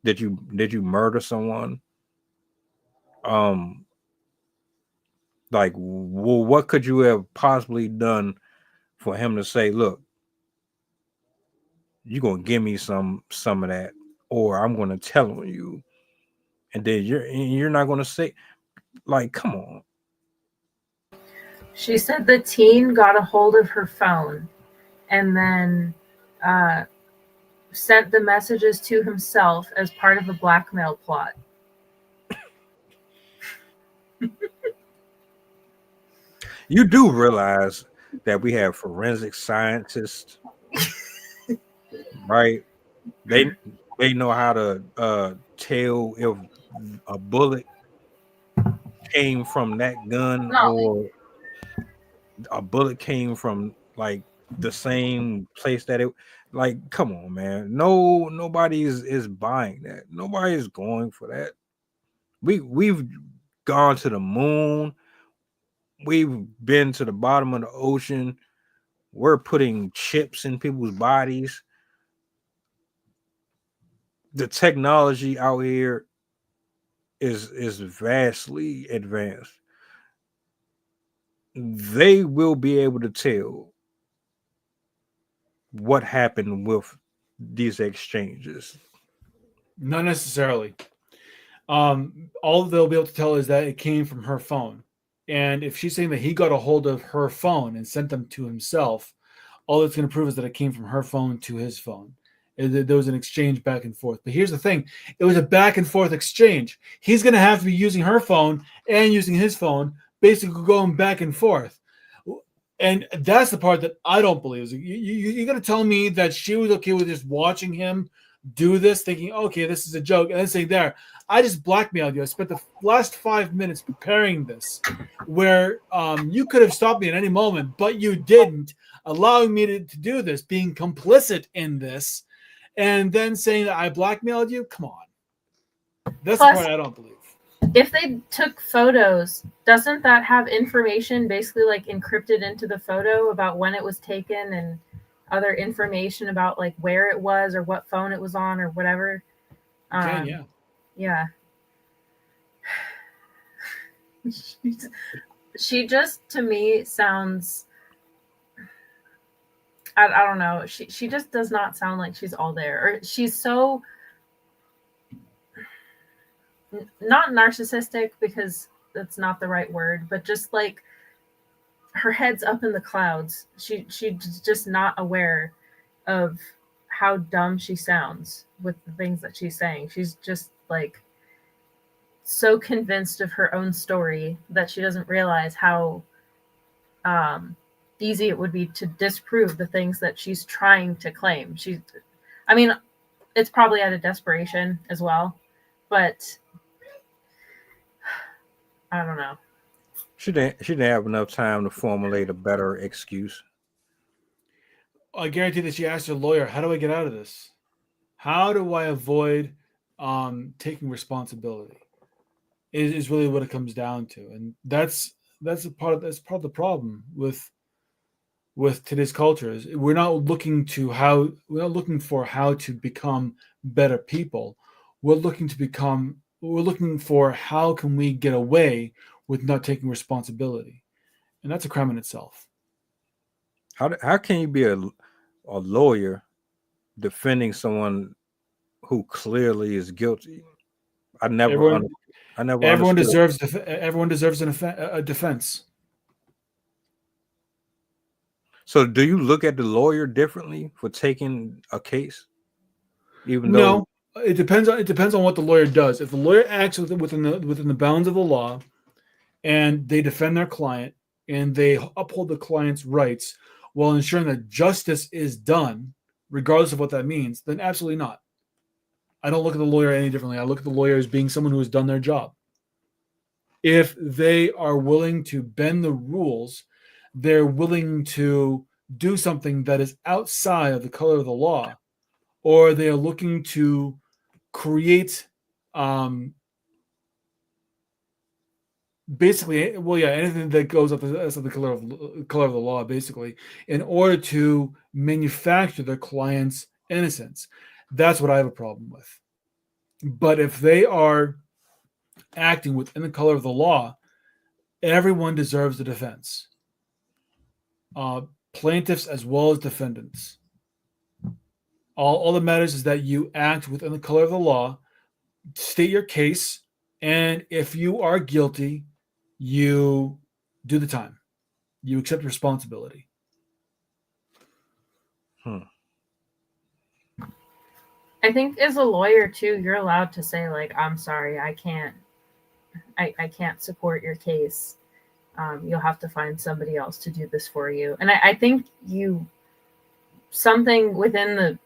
Did you murder someone? Like, well, what could you have possibly done for him to say, look, you're gonna give me some of that, or I'm gonna tell on you, and then you're not gonna say, like, come on. She said the teen got a hold of her phone and then sent the messages to himself as part of a blackmail plot. You do realize that we have forensic scientists, right? They know how to tell if a bullet came from that gun or a bullet came from like the same place that it. Like, come on, man. Nobody is buying that. Nobody is going for that. We've gone to the moon. We've been to the bottom of the ocean. We're putting chips in people's bodies. the technology out here is vastly advanced. They will be able to tell what happened with these exchanges. Not necessarily. All they'll be able to tell is that it came from her phone. And if she's saying that he got a hold of her phone and sent them to himself, all it's going to prove is that it came from her phone to his phone. There was an exchange back and forth. But here's the thing. It was a back and forth exchange. He's going to have to be using her phone and using his phone, basically going back and forth. And that's the part that I don't believe. You're going to tell me that she was okay with just watching him do this, thinking, okay, this is a joke, and then saying, there, I just blackmailed you. I spent the last 5 minutes preparing this, where you could have stopped me at any moment, but you didn't, allowing me to do this, being complicit in this, and then saying that I blackmailed you? Come on. That's the part I don't believe. If they took photos, doesn't that have information basically like encrypted into the photo about when it was taken and other information about like where it was or what phone it was on or whatever? Yeah. Yeah. She just, to me, sounds, I don't know. She just does not sound like she's all there. Or she's so, not narcissistic, because that's not the right word, but just like her head's up in the clouds. She's just not aware of how dumb she sounds with the things that she's saying. She's just like so convinced of her own story that she doesn't realize how easy it would be to disprove the things that she's trying to claim. I mean, it's probably out of desperation as well, but I don't know. She didn't have enough time to formulate a better excuse. I guarantee that she asked her lawyer, how do I get out of this? How do I avoid taking responsibility? Is really what it comes down to. And that's part of the problem with today's culture. Is we're not looking for how to become better people. We're looking for how can we get away with not taking responsibility. And that's a crime in itself. How can you be a lawyer defending someone who clearly is guilty? Everyone deserves a defense. So do you look at the lawyer differently for taking a case? No, it depends on what the lawyer does. If the lawyer acts within the bounds of the law, and they defend their client and they uphold the client's rights while ensuring that justice is done, regardless of what that means, then absolutely not. I don't look at the lawyer any differently. I look at the lawyer as being someone who has done their job. If they are willing to bend the rules, they're willing to do something that is outside of the color of the law, or they are looking to create basically, anything that goes up as the color of the law, basically, in order to manufacture their client's innocence. That's what I have a problem with. But if they are acting within the color of the law, everyone deserves a defense. Plaintiffs as well as defendants. All that matters is that you act within the color of the law, state your case, and if you are guilty, you do the time. You accept responsibility. I think as a lawyer too, you're allowed to say like, I'm sorry, I can't support your case. You'll have to find somebody else to do this for you. And I think something within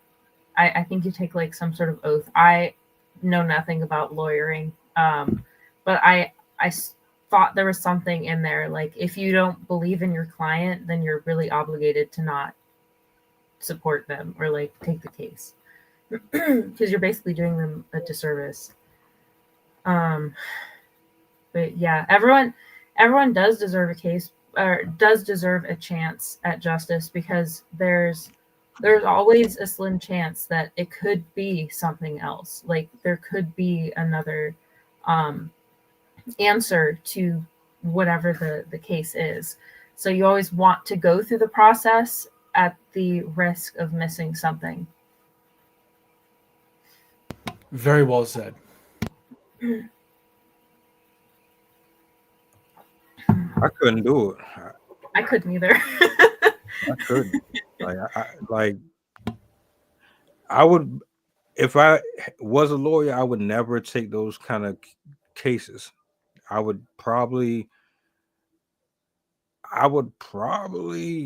I think you take like some sort of oath. I know nothing about lawyering. But I thought there was something in there. Like if you don't believe in your client, then you're really obligated to not support them or like take the case. Because you're basically doing them a disservice. But yeah, everyone does deserve a case, or does deserve a chance at justice, because there's there's always a slim chance that it could be something else. Like there could be another answer to whatever the case is. So you always want to go through the process at the risk of missing something. Very well said. I couldn't do it. I couldn't either. I couldn't. I would, if I was a lawyer, I would never take those kind of cases. I would probably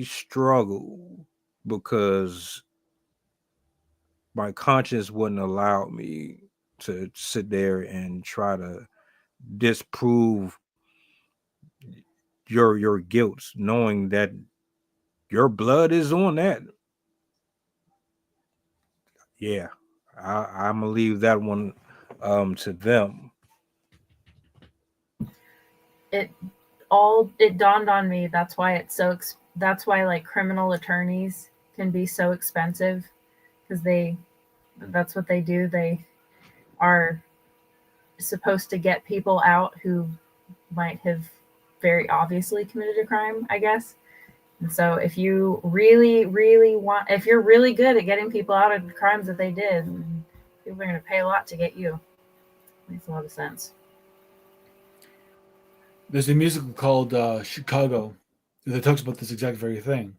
struggle because my conscience wouldn't allow me to sit there and try to disprove your guilt, knowing that your blood is on that. Yeah, I'm gonna leave that one to them. It dawned on me. That's why that's why like criminal attorneys can be so expensive, because that's what they do. They are supposed to get people out who might have very obviously committed a crime, I guess. And so if you really, really if you're really good at getting people out of the crimes that they did, people are going to pay a lot to get you. Makes a lot of sense. There's a musical called Chicago that talks about this exact very thing.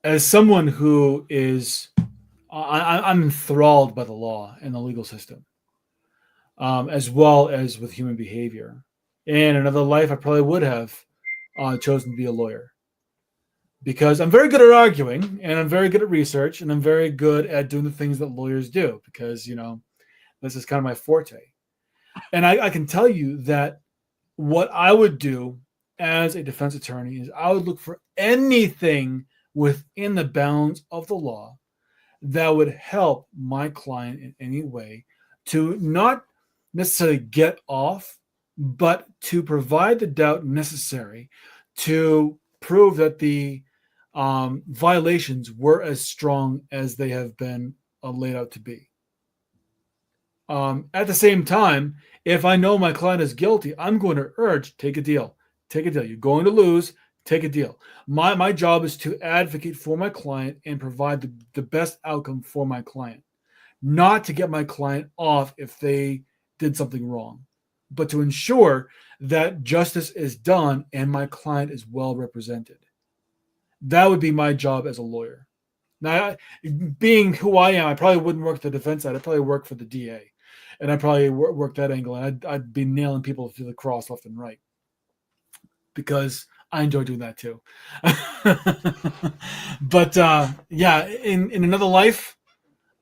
As someone who is, I'm enthralled by the law and the legal system, as well as with human behavior. In another life, I probably would have chosen to be a lawyer, because I'm very good at arguing, and I'm very good at research, and I'm very good at doing the things that lawyers do, because, this is kind of my forte. And I can tell you that what I would do as a defense attorney is I would look for anything within the bounds of the law that would help my client in any way to not necessarily get off, but to provide the doubt necessary to prove that the violations were as strong as they have been laid out to be. At the same time, if I know my client is guilty, I'm going to urge, take a deal. Take a deal. You're going to lose. Take a deal. My job is to advocate for my client and provide the best outcome for my client, not to get my client off if they did something wrong, but to ensure that justice is done and my client is well represented. That would be my job as a lawyer. Now, being who I am, I probably wouldn't work the defense side. I'd probably work for the DA, and I'd probably work that angle, and I'd be nailing people to the cross left and right, because I enjoy doing that too. But yeah, in another life,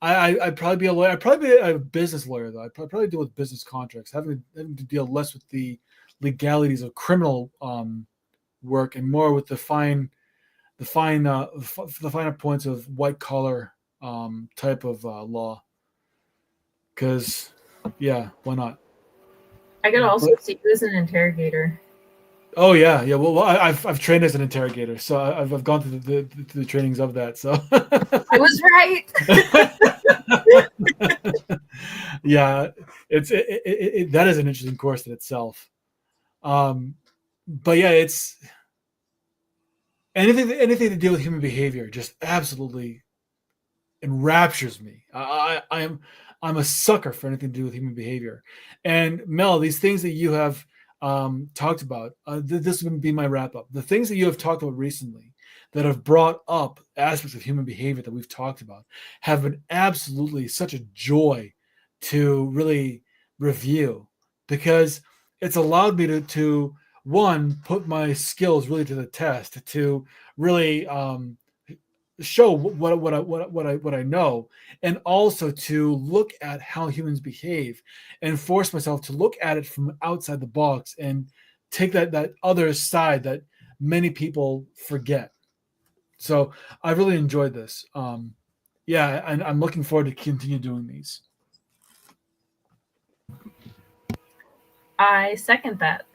I'd probably be a lawyer. I'd probably be a business lawyer, though. I'd probably deal with business contracts, having to deal less with the legalities of criminal work and more with the finer points of white collar type of law. Because, yeah, why not? I could also see you as an interrogator. Oh yeah. Well, I've trained as an interrogator, so I've gone through the trainings of that. So I was right. Yeah, that is an interesting course in itself. But yeah, it's anything to do with human behavior just absolutely enraptures me. I'm a sucker for anything to do with human behavior. And Mel, these things that you have talked about, this would be my wrap up. The things that you have talked about recently that have brought up aspects of human behavior that we've talked about have been absolutely such a joy to really review, because it's allowed me to one, put my skills really to the test, to really show what I know, and also to look at how humans behave and force myself to look at it from outside the box and take that other side that many people forget. So I really enjoyed this. Yeah, and I'm looking forward to continue doing these. I second that.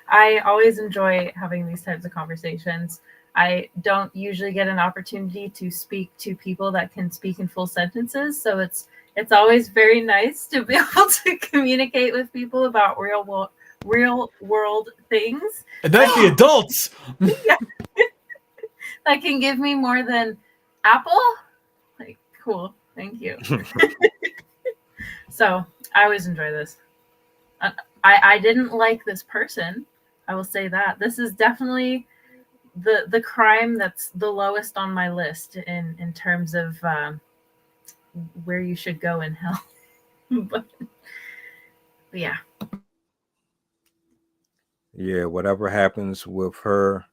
I always enjoy having these types of conversations. I don't usually get an opportunity to speak to people that can speak in full sentences, so it's always very nice to be able to communicate with people about real world things. And that's the adults. Yeah. That can give me more than Apple. Like, cool. Thank you. So I always enjoy this. I didn't like this person. I will say that. This is definitely the crime that's the lowest on my list in terms of where you should go in hell. but yeah. Yeah, whatever happens with her,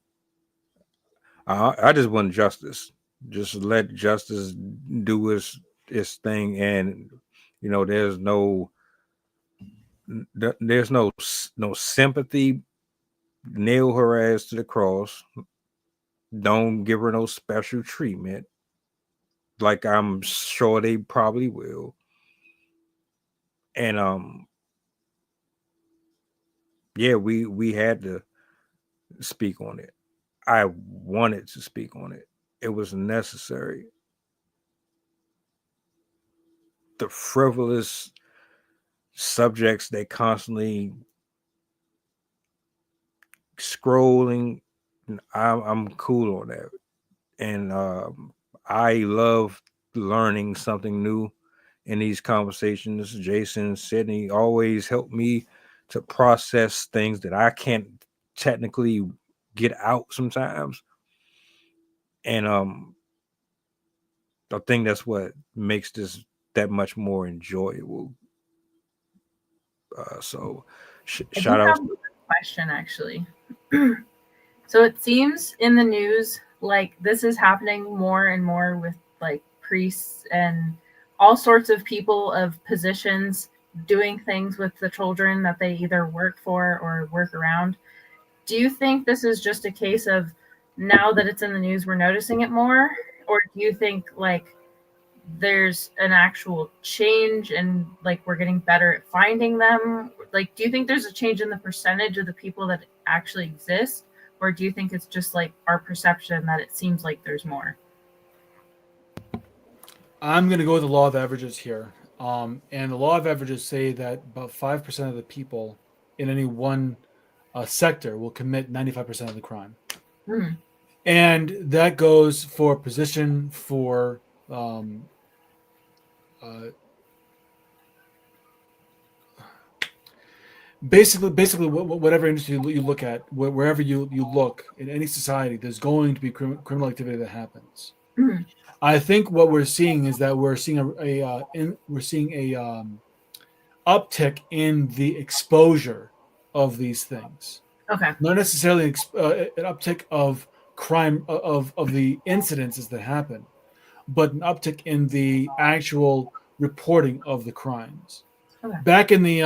I just want justice. Just let justice do its thing, and you know, there's no sympathy. Nail her ass to the cross. Don't give her no special treatment, like I'm sure they probably will. And yeah, we had to speak on it. I wanted to speak on it. It was necessary. The frivolous subjects they constantly scrolling, I'm cool on that. And I love learning something new in these conversations. Jason, Sydney always help me to process things that I can't technically get out sometimes. And I think that's what makes this that much more enjoyable. So shout out. I have a question, actually. So it seems in the news like this is happening more and more with like priests and all sorts of people of positions doing things with the children that they either work for or work around. Do you think this is just a case of now that it's in the news, we're noticing it more? Or do you think like there's an actual change and like we're getting better at finding them? Like, do you think there's a change in the percentage of the people that actually exist? Or do you think it's just like our perception that it seems like there's more? I'm going to go with the law of averages here. And the law of averages say that about 5% of the people in any one sector will commit 95% of the crime. Hmm. And that goes for position, for basically whatever industry you look at, wherever you look in any society, there's going to be criminal activity that happens. Mhm. I think what we're seeing is that we're seeing a uptick in the exposure of these things. Okay. Not necessarily an uptick of crime of the incidences that happen, but an uptick in the actual reporting of the crimes. Okay. Back in the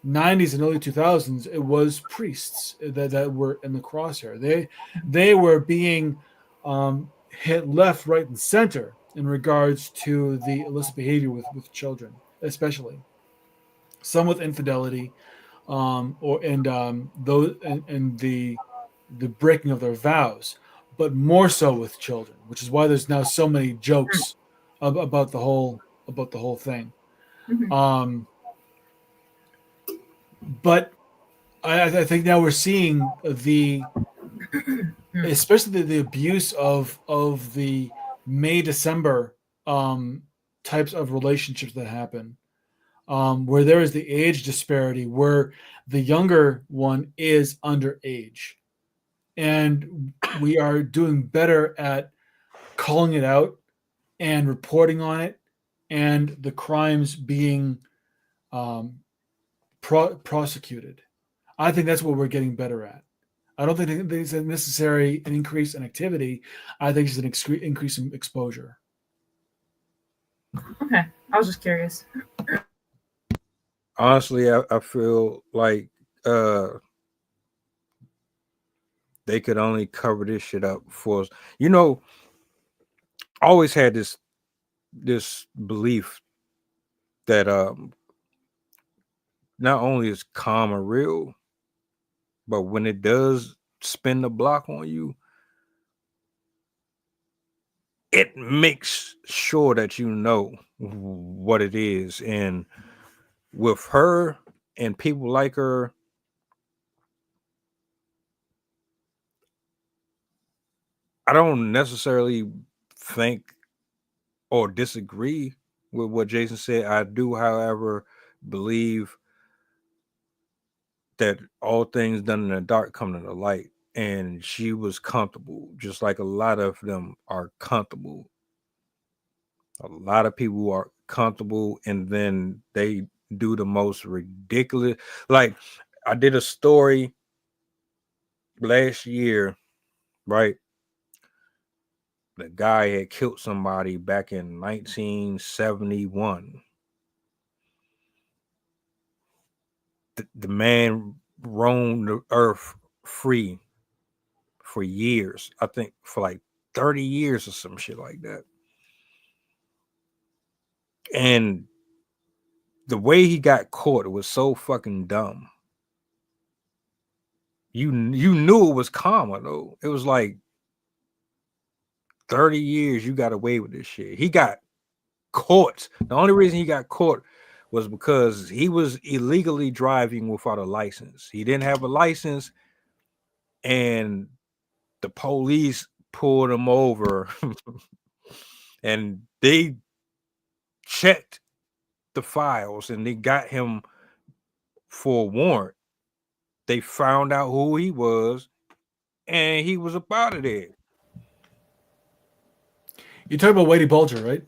90s and early 2000s, it was priests that were in the crosshair. They were being hit left, right, and center in regards to the illicit behavior with children, especially some with infidelity, the breaking of their vows, but more so with children, which is why there's now so many jokes about the whole thing. Mhm. But I think now we're seeing especially the abuse of the May-December types of relationships that happen, where there is the age disparity, where the younger one is underage. And we are doing better at calling it out and reporting on it, and the crimes being prosecuted. I think that's what we're getting better at. I don't think there's a necessary an increase in activity. I think it's an increase in exposure. Okay. I was just curious. Honestly, I feel like they could only cover this shit up for us. You know, I always had this belief that not only is karma real, But when it does spin the block on you, it makes sure that you know what it is. And with her and people like her, I don't necessarily think or disagree with what Jason said. I do, however, believe that all things done in the dark come to the light. And she was comfortable, just like a lot of them are comfortable. A lot of people are comfortable, and then they do the most ridiculous. Like, I did a story last year, right? The guy had killed somebody back in 1971. The man roamed the earth free for years. I think for like 30 years or some shit like that. And the way he got caught was so fucking dumb. You knew it was karma, though. It was like 30 years you got away with this shit. He got caught. The only reason he got caught was because he was illegally driving without a license. He didn't have a license, and the police pulled him over and they checked the files and they got him for a warrant. They found out who he was, and he was up out of there. You talk about Whitey Bulger, right?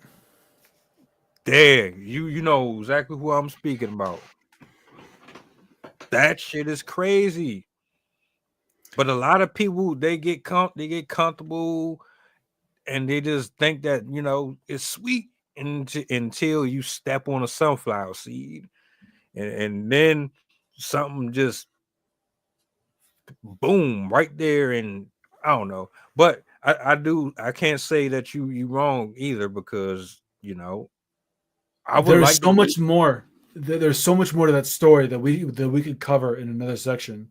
There, you know exactly who I'm speaking about. That shit is crazy. But a lot of people, they get comfortable, and they just think that, you know, it's sweet until you step on a sunflower seed, and then something just boom right there. And I don't know, but I can't say that you wrong either, because, you know, There's so much more. There's so much more to that story that we could cover in another section.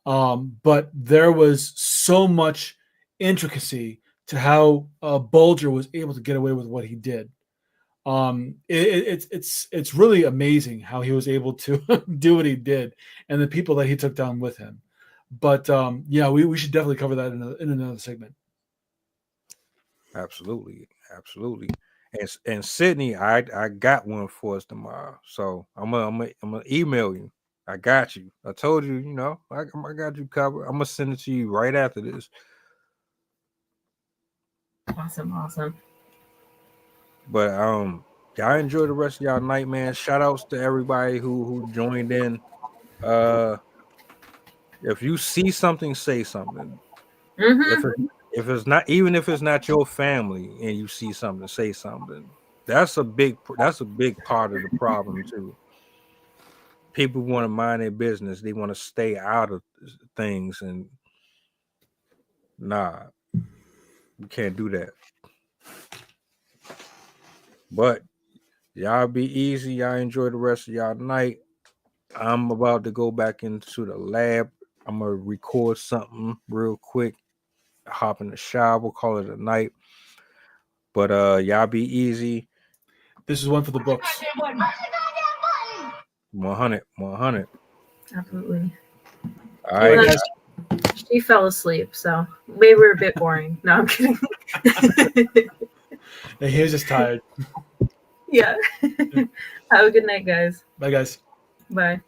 But there was so much intricacy to how Bulger was able to get away with what he did. It's really amazing how he was able to do what he did, and the people that he took down with him. But yeah, we should definitely cover that in another segment. Absolutely. And Sydney, I got one for us tomorrow, so I'm gonna email you. I got you. I told you, you know, I got you covered. I'm gonna send it to you right after this. Awesome. But y'all enjoy the rest of y'all night, man. Shout outs to everybody who joined in. If you see something, say something. Mm-hmm. If it's not, even if it's not your family, and you see something, say something. That's a big part of the problem too. People want to mind their business. They want to stay out of things, and nah, you can't do that. But y'all be easy. Y'all enjoy the rest of y'all night. I'm about to go back into the lab. I'm gonna record something real quick. Hop in the shower, call it a night. But y'all be easy. This is one for the books. 100. Absolutely. All right. Well, she fell asleep, so maybe we're a bit boring. No, I'm kidding. Yeah, he was just tired. Yeah. Have a good night, guys. Bye, guys. Bye.